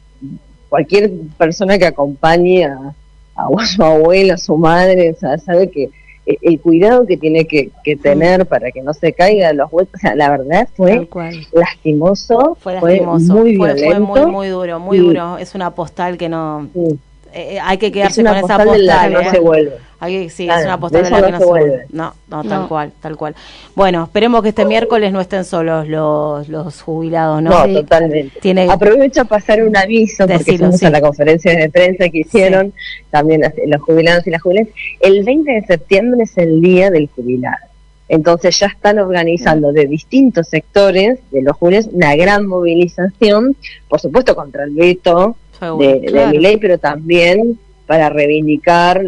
cualquier persona que acompañe a su abuela, a su madre, o sea, sabe que el cuidado que tiene que tener para que no se caiga de los vueltos, o sea, la verdad fue lastimoso, fue muy violento, fue muy duro, muy duro. Es una postal que no... hay que quedarse con esa postal, de la que no se vuelve. Es una postal de la que no se vuelve. No, tal cual. Bueno, esperemos que este miércoles no estén solos los jubilados, ¿no? No, totalmente. Aprovecho a pasar un aviso, porque fuimos a la conferencia de prensa que hicieron, también los jubilados y las jubiladas. El 20 de septiembre es el Día del Jubilado. Entonces ya están organizando de distintos sectores de los jubilados una gran movilización, por supuesto contra el veto de Milei, pero también para reivindicar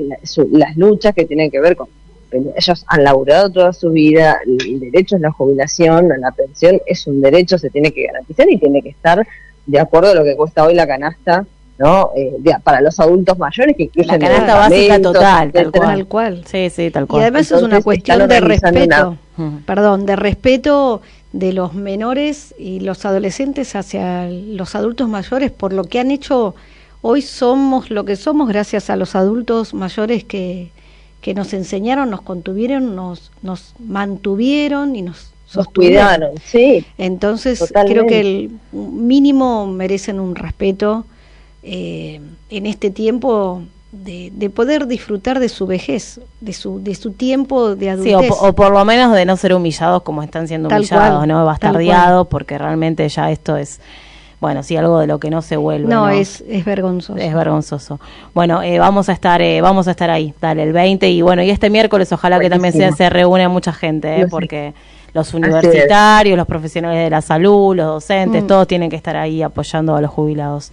las luchas que tienen que ver con... Ellos han laburado toda su vida, el derecho a la jubilación, a la pensión, es un derecho, se tiene que garantizar y tiene que estar de acuerdo a lo que cuesta hoy la canasta, ¿no? Para los adultos mayores, que incluyen la canasta básica total, tal cual. Sí, tal cual. Y además entonces, es una cuestión de respeto, de respeto de los menores y los adolescentes hacia los adultos mayores por lo que han hecho. Hoy somos lo que somos gracias a los adultos mayores que nos enseñaron, nos contuvieron, nos mantuvieron y nos cuidaron, sí. Entonces creo que el mínimo merecen un respeto en este tiempo de poder disfrutar de su vejez, de su tiempo de adultez. Sí, o por lo menos de no ser humillados como están siendo humillados, ¿no? Bastardeados, porque realmente ya esto es... Bueno, sí, algo de lo que no se vuelve. No, es vergonzoso. Es vergonzoso. Bueno, vamos a estar ahí, dale, el 20 y bueno, y este miércoles ojalá que también se reúne mucha gente, porque los universitarios, los profesionales de la salud, los docentes, todos tienen que estar ahí apoyando a los jubilados.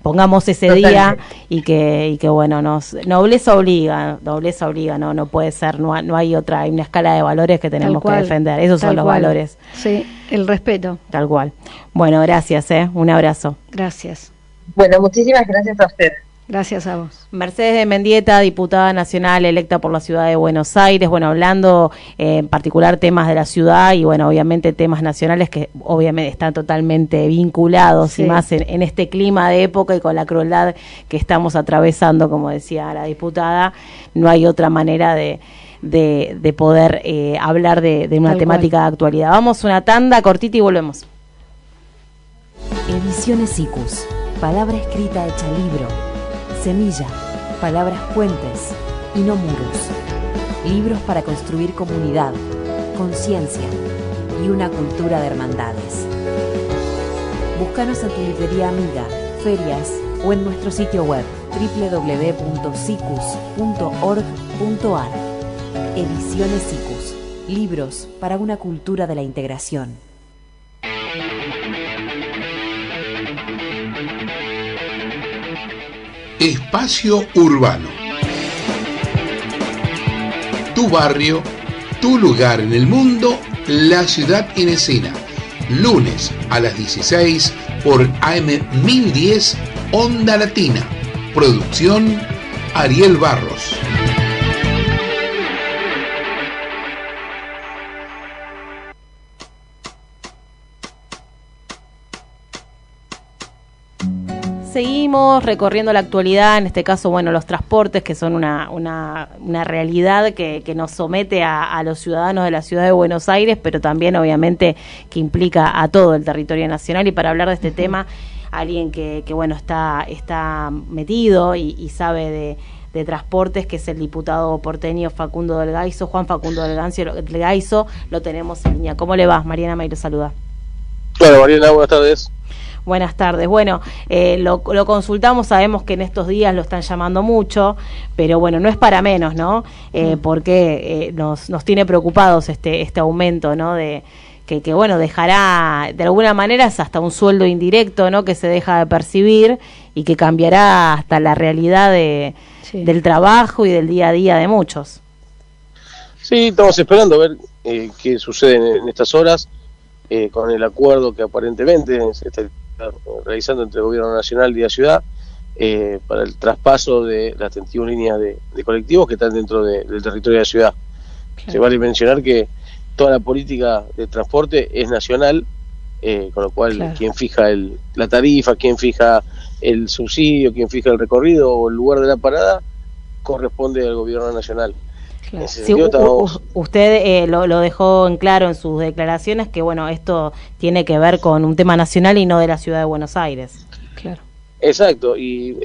Pongamos ese día y que bueno, nobleza obliga, no puede ser, no hay otra, hay una escala de valores que tenemos que defender, esos son los valores. Sí, el respeto. Tal cual. Bueno, gracias, un abrazo. Gracias. Bueno, muchísimas gracias a usted. Gracias a vos. Mercedes de Mendieta, diputada nacional electa por la ciudad de Buenos Aires, bueno, hablando en particular temas de la ciudad y bueno, obviamente temas nacionales que obviamente están totalmente vinculados y más en este clima de época y con la crueldad que estamos atravesando, como decía la diputada, no hay otra manera de poder hablar de una temática de actualidad. Vamos una tanda cortita y volvemos. Ediciones ICUS, palabra escrita hecha libro. Semilla, palabras puentes y no muros. Libros para construir comunidad, conciencia y una cultura de hermandades. Búscanos en tu librería amiga, ferias o en nuestro sitio web www.cicus.org.ar. Ediciones ICUS, libros para una cultura de la integración. Espacio Urbano. Tu barrio, tu lugar en el mundo, la ciudad en escena. Lunes a las 16 por AM 1010 Onda Latina. Producción Ariel Barros. Seguimos recorriendo la actualidad, en este caso, bueno, los transportes, que son una realidad que nos somete a los ciudadanos de la ciudad de Buenos Aires, pero también, obviamente, que implica a todo el territorio nacional. Y para hablar de este tema, alguien que bueno, está metido y sabe de transportes, que es el diputado porteño Facundo del Gaizo, Juan Facundo del Gaizo, lo tenemos en línea. ¿Cómo le va? Mariana May lo saluda. Hola Mariana, buenas tardes. Buenas tardes. Bueno, lo consultamos, sabemos que en estos días lo están llamando mucho, pero bueno, no es para menos, ¿no? Porque nos tiene preocupados este aumento, ¿no? Que bueno, dejará, de alguna manera es hasta un sueldo indirecto, ¿no? Que se deja de percibir y que cambiará hasta la realidad del trabajo y del día a día de muchos. Sí, estamos esperando a ver qué sucede en estas horas con el acuerdo que aparentemente se está realizando entre el Gobierno Nacional y la ciudad para el traspaso de las 31 líneas de colectivos que están dentro del territorio de la ciudad. Claro. Se vale mencionar que toda la política de transporte es nacional con lo cual quien fija la tarifa, quien fija el subsidio, quien fija el recorrido o el lugar de la parada, corresponde al gobierno nacional. Claro. Sí, usted lo dejó en claro en sus declaraciones que bueno, esto tiene que ver con un tema nacional y no de la ciudad de Buenos Aires. Claro. Exacto, y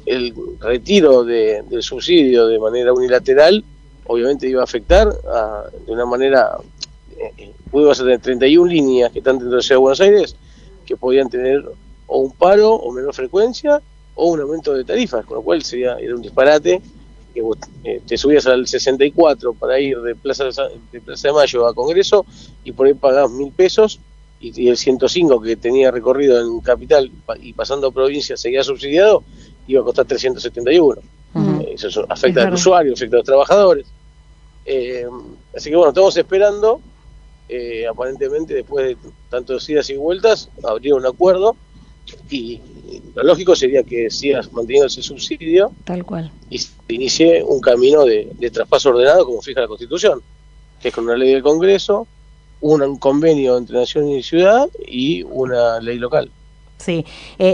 el retiro del subsidio de manera unilateral obviamente iba a afectar de una manera, pudo tener 31 líneas que están dentro de la ciudad de Buenos Aires que podían tener o un paro o menor frecuencia o un aumento de tarifas, con lo cual era un disparate. Que vos, te subías al 64 para ir de Plaza de Mayo a Congreso y por ahí pagabas 1.000 pesos y el 105 que tenía recorrido en Capital y pasando a provincia seguía subsidiado, iba a costar 371. Eso afecta al usuario, afecta a los trabajadores. Así que bueno, estamos esperando, aparentemente después de tantos idas y vueltas, habría un acuerdo y lo lógico sería que sigas manteniendo ese subsidio tal cual y se inicie un camino de traspaso ordenado como fija la Constitución, que es con una ley del Congreso, un convenio entre nación y ciudad y una ley local. Sí,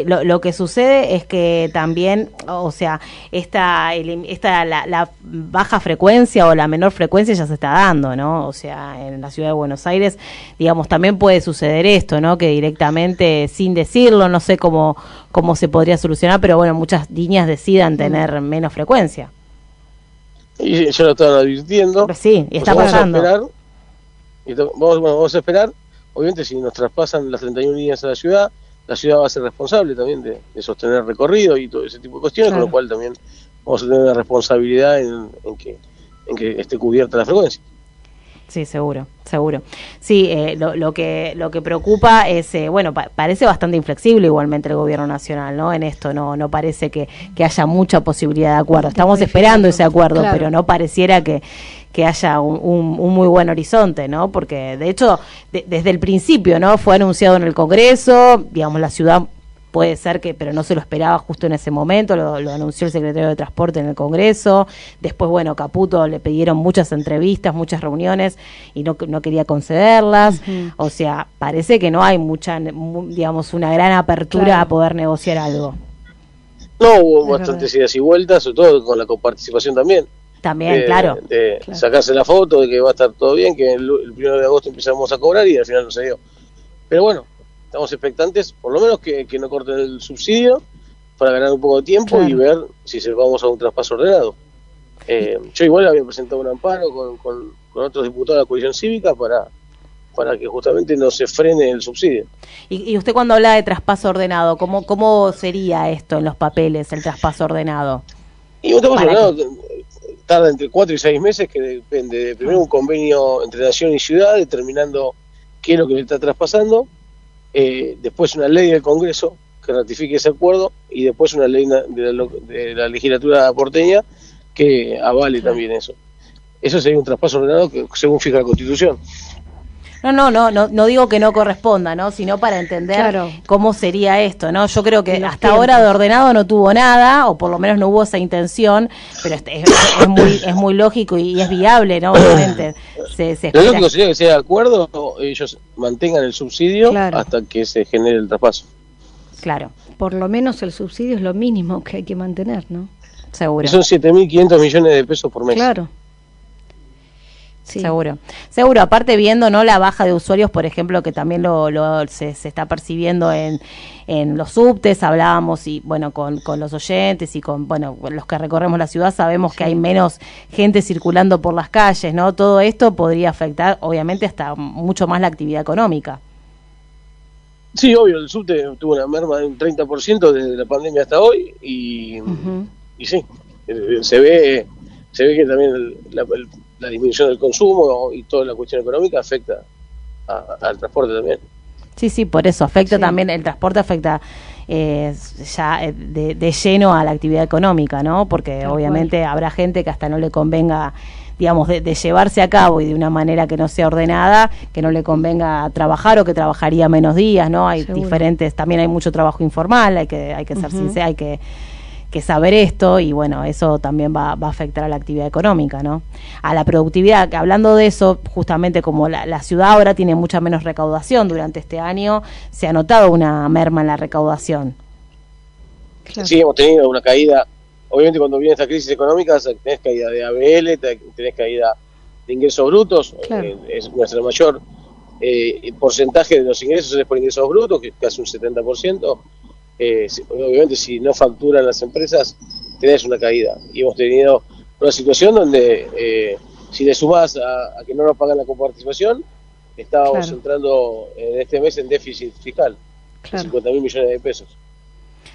lo que sucede es que también, o sea, la baja frecuencia o la menor frecuencia ya se está dando, ¿no? O sea, en la ciudad de Buenos Aires, digamos, también puede suceder esto, ¿no? Que directamente, sin decirlo, no sé cómo se podría solucionar, pero bueno, muchas líneas decidan tener menos frecuencia. Y ya lo están advirtiendo. Pero sí, y está pasando. Vamos a esperar. Obviamente, si nos traspasan las 31 líneas a la ciudad va a ser responsable también de sostener el recorrido y todo ese tipo de cuestiones, con lo cual también vamos a tener una responsabilidad en que esté cubierta la frecuencia. Sí, seguro. Sí, lo que preocupa es, parece bastante inflexible igualmente el gobierno nacional, ¿no? En esto no parece que haya mucha posibilidad de acuerdo. Estamos esperando ese acuerdo, pero no pareciera que haya un muy buen horizonte, ¿no? Porque, de hecho, desde el principio, ¿no? Fue anunciado en el Congreso, digamos, la ciudad puede ser pero no se lo esperaba justo en ese momento, lo anunció el secretario de Transporte en el Congreso, después, bueno, Caputo le pidieron muchas entrevistas, muchas reuniones, y no quería concederlas, o sea, parece que no hay una gran apertura a poder negociar algo. No, hubo bastantes idas y vueltas, sobre todo con la coparticipación también. Claro. Sacarse la foto de que va a estar todo bien, que el 1 de agosto empezamos a cobrar y al final no se dio. Pero bueno, estamos expectantes, por lo menos que no corten el subsidio para ganar un poco de tiempo y ver si vamos a un traspaso ordenado. Yo igual había presentado un amparo con otros diputados de la coalición cívica para que justamente no se frene el subsidio. Y usted cuando habla de traspaso ordenado, ¿cómo sería esto en los papeles, el traspaso ordenado? Y un traspaso ordenado tarda entre 4 y 6 meses, que depende de primero un convenio entre nación y ciudad, determinando qué es lo que le está traspasando, después una ley del Congreso que ratifique ese acuerdo, y después una ley de la legislatura porteña que avale también eso. Eso sería un traspaso ordenado que según fija la Constitución. No digo que no corresponda, ¿no? Sino para entender cómo sería esto, ¿no? Yo creo que hasta ahora de ordenado no tuvo nada, o por lo menos no hubo esa intención, pero es muy lógico y es viable, ¿no? Obviamente. Lo lógico sería que sea de acuerdo, ellos mantengan el subsidio hasta que se genere el traspaso. Claro. Por lo menos el subsidio es lo mínimo que hay que mantener, ¿no? Seguro. Y son 7.500 millones de pesos por mes. Claro. Sí. Seguro. Aparte viendo, ¿no?, la baja de usuarios, por ejemplo, que también se está percibiendo en los subtes, hablábamos y bueno con los oyentes y con los que recorremos la ciudad, sabemos que hay menos gente circulando por las calles, ¿no? Todo esto podría afectar, obviamente, hasta mucho más la actividad económica. Sí, obvio, el subte tuvo una merma de un 30% desde la pandemia hasta hoy y sí, se ve que también la disminución del consumo y toda la cuestión económica afecta al transporte también. Sí, por eso afecta también, el transporte afecta ya de lleno a la actividad económica, ¿no? Porque obviamente habrá gente que hasta no le convenga, digamos, de llevarse a cabo y de una manera que no sea ordenada, que no le convenga trabajar o que trabajaría menos días, ¿no? Hay diferentes, también hay mucho trabajo informal, hay que ser sincero, hay que saber esto, y bueno, eso también va a afectar a la actividad económica, ¿no? A la productividad, que hablando de eso, justamente como la ciudad ahora tiene mucha menos recaudación durante este año, se ha notado una merma en la recaudación. Claro. Sí, hemos tenido una caída. Obviamente cuando viene esta crisis económica tenés caída de ABL, tenés caída de ingresos brutos, Claro. Es nuestra mayor porcentaje de los ingresos es por ingresos brutos, que es casi un 70%. Obviamente si no facturan las empresas tenés una caída, y hemos tenido una situación donde si le sumás a que no nos pagan la coparticipación, estábamos entrando en este mes en déficit fiscal, de 50.000 millones de pesos.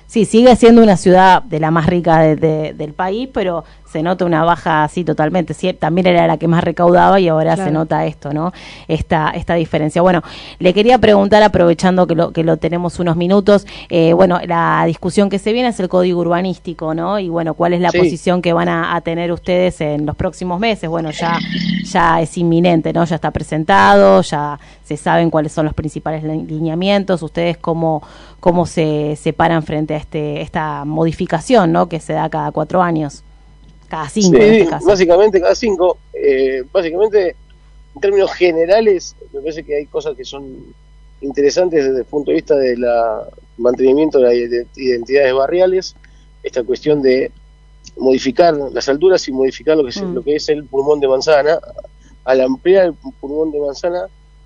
Sí, sigue siendo una ciudad de la más rica del país, pero se nota una baja así totalmente. Sí, también era la que más recaudaba y ahora se nota esto, ¿no? Esta diferencia. Bueno, le quería preguntar, aprovechando que lo tenemos unos minutos, bueno, la discusión que se viene es el código urbanístico, ¿no? Y bueno, ¿cuál es la posición que van a tener ustedes en los próximos meses? Bueno, ya es inminente, ¿no? Ya está presentado, ya se saben cuáles son los principales lineamientos. ¿Ustedes cómo se paran frente a esta modificación, ¿no? Que se da cada 4 años? Cada 5 en este caso. Básicamente cada 5. Básicamente, en términos generales, me parece que hay cosas que son interesantes desde el punto de vista del mantenimiento de las identidades barriales. Esta cuestión de modificar las alturas y modificar lo que es el pulmón de manzana. Al ampliar el pulmón de manzana,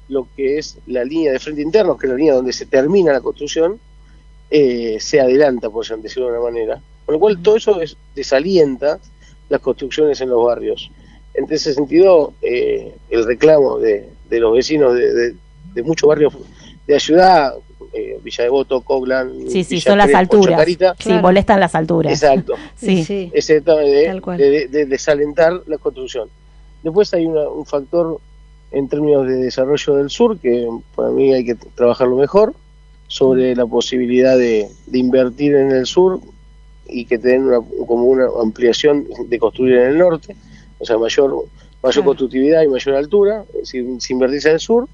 lo que es la línea de frente interno, que es la línea donde se termina la construcción, se adelanta, por decirlo de una manera. Con lo cual todo eso desalienta las construcciones en los barrios. En ese sentido, el reclamo de los vecinos de muchos barrios de la ciudad, Villa Devoto, Coglan, sí, Villa son las Crespo, alturas. Chacarita, sí, molestan las alturas. Exacto. Sí. Ese tema de desalentar la construcción. Después hay un factor en términos de desarrollo del sur, que para mí hay que trabajarlo mejor, sobre la posibilidad de invertir en el sur y que tengan como una ampliación de construir en el norte, o sea, mayor constructividad y mayor altura, sin invertirse en el sur,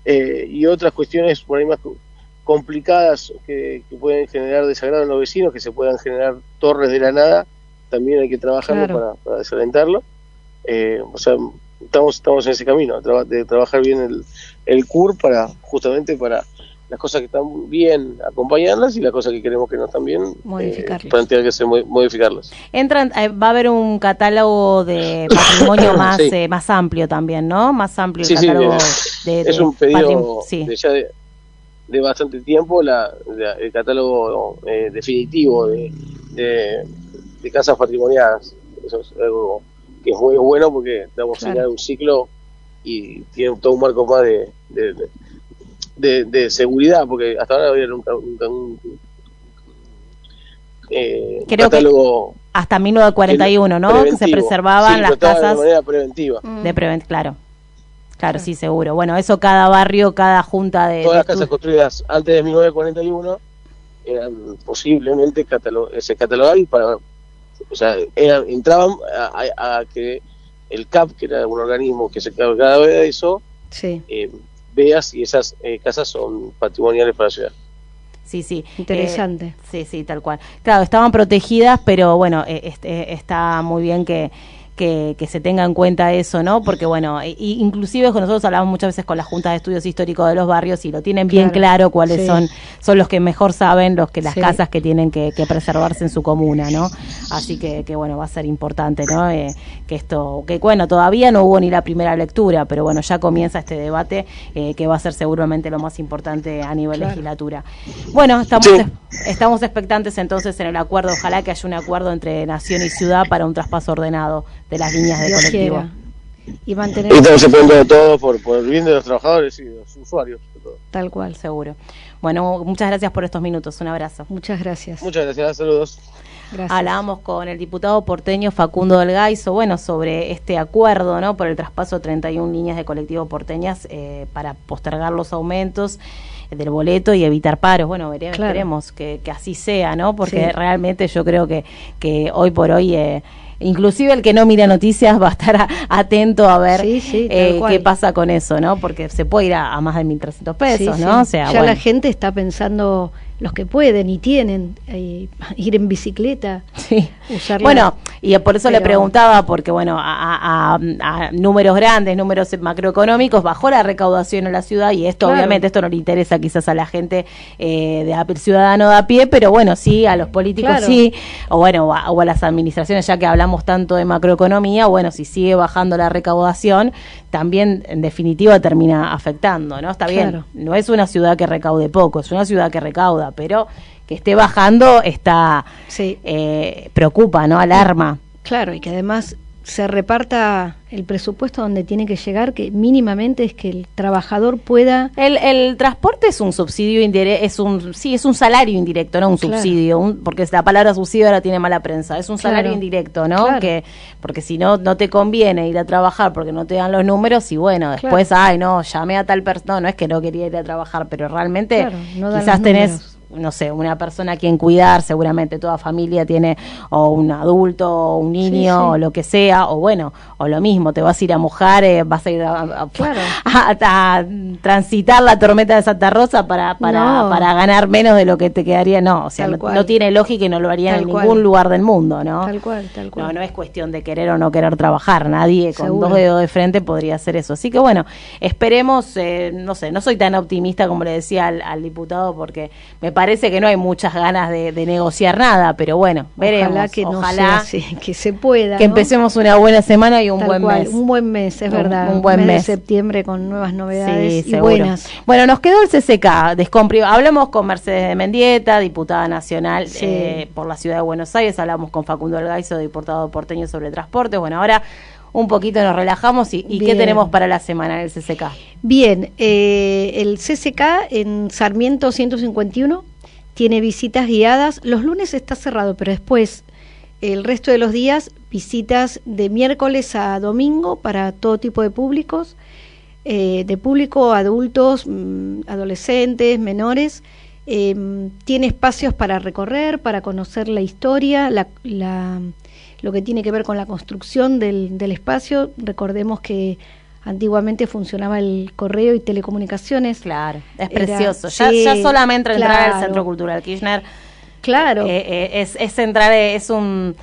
y otras cuestiones por ahí más complicadas que pueden generar desagrado en los vecinos, que se puedan generar torres de la nada, también hay que trabajarlo para desalentarlo. O sea, estamos en ese camino, de trabajar bien el CUR justamente para las cosas que están bien, acompañarlas, y las cosas que queremos que no están bien, plantear que se modificarlas. Va a haber un catálogo de patrimonio más amplio también, ¿no? Más amplio el catálogo es un pedido de bastante tiempo, el catálogo definitivo de casas patrimoniadas. Eso es algo que es muy bueno, porque damos señal de un ciclo y tiene todo un marco más de seguridad, porque hasta ahora había un catálogo que hasta 1941, ¿no? Que se preservaban las casas de manera preventiva. Claro, sí, seguro. Bueno, eso cada barrio, cada junta de... Todas las casas construidas antes de 1941 eran posiblemente catalogables para... O sea, entraban a que el CAP, que era un organismo que se encargaba de eso, vea si esas casas son patrimoniales para la ciudad. Sí. Interesante. Sí, tal cual. Claro, estaban protegidas, pero bueno, está muy bien que se tenga en cuenta eso, ¿no? Porque bueno, inclusive nosotros hablamos muchas veces con las juntas de estudios históricos de los barrios y lo tienen bien claro cuáles son los que mejor saben, las casas que tienen que preservarse en su comuna, ¿no? Así que bueno, va a ser importante, ¿no? Que bueno, todavía no hubo ni la primera lectura, pero bueno, ya comienza este debate que va a ser seguramente lo más importante a nivel legislatura. Bueno, estamos expectantes entonces en el acuerdo, ojalá que haya un acuerdo entre Nación y Ciudad para un traspaso ordenado de las líneas de colectivo. Y mantener... estamos esperando de todo por el bien de los trabajadores y de los usuarios. Tal cual. Seguro. Bueno, muchas gracias por estos minutos. Un abrazo. Muchas gracias. Muchas gracias. Saludos. Gracias. Hablábamos con el diputado porteño Facundo del Gaizo, bueno, sobre este acuerdo, ¿no? Por el traspaso de 31 líneas de colectivo porteñas para postergar los aumentos del boleto y evitar paros. Bueno, veremos que así sea, ¿no? Porque realmente yo creo que hoy por hoy... inclusive el que no mira noticias va a estar atento a ver qué pasa con eso, ¿no? Porque se puede ir a más de 1.300 pesos, ¿no? O sea, ya la gente está pensando los que pueden y tienen, ir en bicicleta, usarla. Bueno, y por eso le preguntaba, porque bueno, a números grandes, números macroeconómicos, bajó la recaudación en la ciudad, y esto obviamente esto no le interesa quizás a la gente el ciudadano de a pie, pero bueno, sí, a los políticos sí, o bueno, o a las administraciones, ya que hablamos tanto de macroeconomía, bueno, si sigue bajando la recaudación, también en definitiva termina afectando, ¿no? Está bien, no es una ciudad que recaude poco, es una ciudad que recauda, pero que esté bajando preocupa, ¿no? Alarma. Claro, y que además se reparta el presupuesto donde tiene que llegar, que mínimamente es que el trabajador pueda... El transporte es un subsidio indirecto, es un salario indirecto, no un subsidio, porque la palabra subsidio ahora tiene mala prensa, es un salario indirecto, ¿no? Porque si no te conviene ir a trabajar porque no te dan los números, y bueno, después, llamé a tal persona, no es que no quería ir a trabajar, pero realmente quizás tenés... no sé, una persona a quien cuidar, seguramente toda familia tiene o un adulto o un niño o lo que sea, o bueno, o lo mismo, te vas a ir a mojar, vas a ir a transitar la tormenta de Santa Rosa para ganar menos de lo que te quedaría, o sea, no tiene lógica y no lo harían en ningún lugar del mundo, ¿no? Tal cual. No es cuestión de querer o no querer trabajar, nadie con dos dedos de frente podría hacer eso, así que bueno, esperemos, no sé, no soy tan optimista como le decía al diputado, porque me parece que no hay muchas ganas de negociar nada, pero bueno, veremos. Ojalá que no sea así, que se pueda. Que empecemos una buena semana y un buen mes. Un buen mes, es verdad. Un buen mes de septiembre con nuevas novedades y seguro. Buenas. Bueno, nos quedó el CCK, hablamos con Mercedes de Mendieta, diputada nacional por la ciudad de Buenos Aires, hablamos con Facundo Elgaizo, diputado porteño sobre transporte. Bueno, ahora un poquito nos relajamos y ¿qué tenemos para la semana en el CCK? Bien, el CCK en Sarmiento 151 tiene visitas guiadas. Los lunes está cerrado, pero después, el resto de los días, visitas de miércoles a domingo para todo tipo de públicos, de público, adultos, adolescentes, menores. Tiene espacios para recorrer, para conocer la historia, lo que tiene que ver con la construcción del espacio. Recordemos que antiguamente funcionaba el correo y telecomunicaciones. Claro, es precioso. Ya solamente entrar al Centro Cultural Kirchner. Claro. Es entrar, es un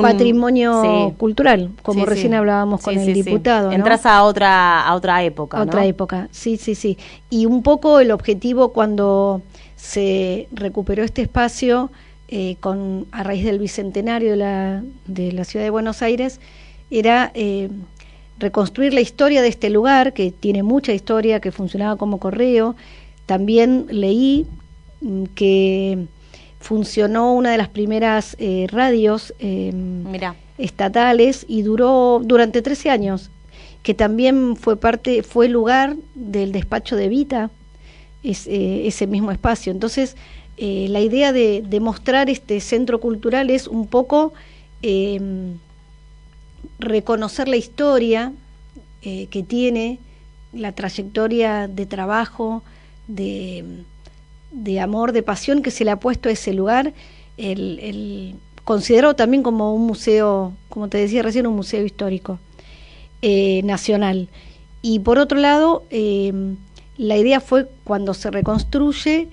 patrimonio cultural, como recién hablábamos con el diputado. ¿no? Entras a otra época. Otra época, sí. Y un poco el objetivo cuando se recuperó este espacio a raíz del bicentenario de la ciudad de Buenos Aires era reconstruir la historia de este lugar, que tiene mucha historia, que funcionaba como correo. También leí que funcionó una de las primeras radios estatales y duró durante 13 años, que también fue lugar del despacho de Evita, ese mismo espacio. Entonces, la idea de mostrar este centro cultural es un poco reconocer la historia que tiene, la trayectoria de trabajo, de amor, de pasión que se le ha puesto a ese lugar, considerado también como un museo, como te decía recién, un museo histórico nacional. Y por otro lado, la idea fue, cuando se reconstruye,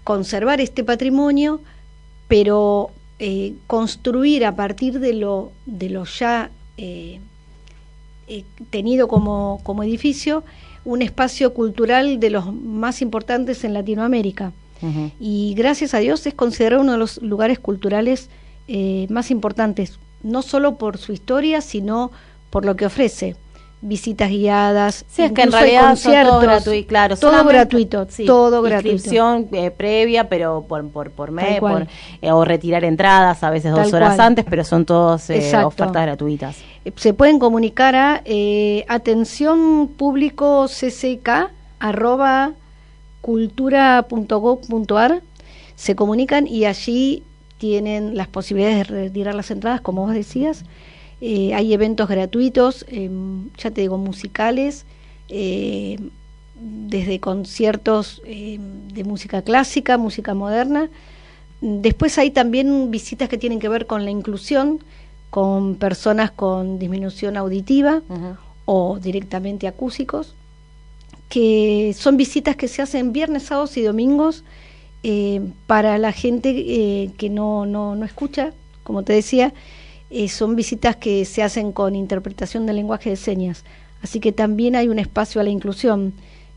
conservar este patrimonio, pero construir a partir de lo ya tenido como edificio, un espacio cultural de los más importantes en Latinoamérica. Uh-huh. Y gracias a Dios es considerado uno de los lugares culturales más importantes, no solo por su historia, sino por lo que ofrece. Visitas guiadas, sí, es que en realidad conciertos, todo gratuito, claro, todo gratuito, sí, todo gratuito. Inscripción previa, pero por mes, o retirar entradas, a veces 2 horas antes, pero son todas ofertas gratuitas. Se pueden comunicar a atención público cck@cultura.gov.ar, se comunican y allí tienen las posibilidades de retirar las entradas, como vos decías. Hay eventos gratuitos, ya te digo, musicales, desde conciertos de música clásica, música moderna. Después hay también visitas que tienen que ver con la inclusión, con personas con disminución auditiva uh-huh. o directamente acúsicos, que son visitas que se hacen viernes, sábados y domingos para la gente que no escucha, como te decía, son visitas que se hacen con interpretación del lenguaje de señas. Así que también hay un espacio a la inclusión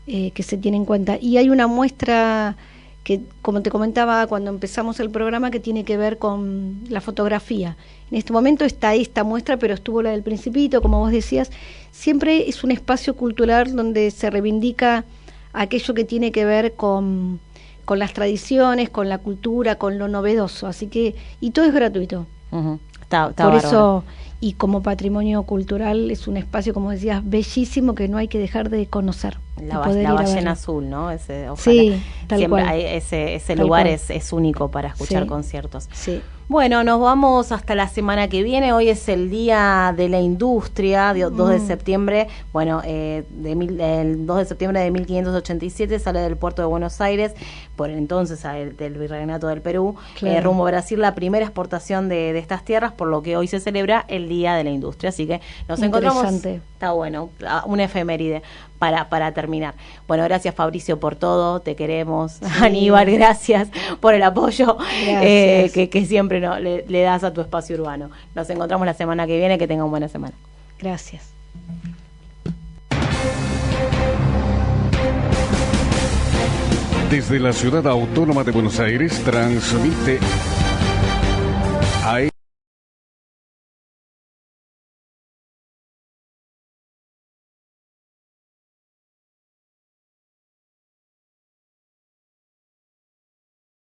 que se tiene en cuenta. Y hay una muestra que, como te comentaba cuando empezamos el programa, que tiene que ver con la fotografía. En este momento está esta muestra, pero estuvo la del Principito, como vos decías. Siempre es un espacio cultural donde se reivindica aquello que tiene que ver con las tradiciones, con la cultura, con lo novedoso. Así que, y todo es gratuito. Está Por eso, y como patrimonio cultural, es un espacio, como decías, bellísimo, que no hay que dejar de conocer. La ballena azul, ¿no? Ojalá. Sí, tal siempre cual. Ese lugar es único para escuchar conciertos. Sí. Bueno, nos vamos hasta la semana que viene. Hoy es el Día de la Industria, 2 de septiembre. Bueno, el 2 de septiembre de 1587 sale del puerto de Buenos Aires, por entonces del Virreinato del Perú, rumbo a Brasil, la primera exportación de estas tierras, por lo que hoy se celebra el Día de la Industria. Así que nos encontramos. Está bueno, una efeméride para terminar. Bueno, gracias Fabricio por todo, te queremos. Sí. Aníbal, gracias por el apoyo que siempre le das a tu espacio urbano. Nos encontramos la semana que viene, que tenga una buena semana. Gracias. Desde la Ciudad Autónoma de Buenos Aires transmite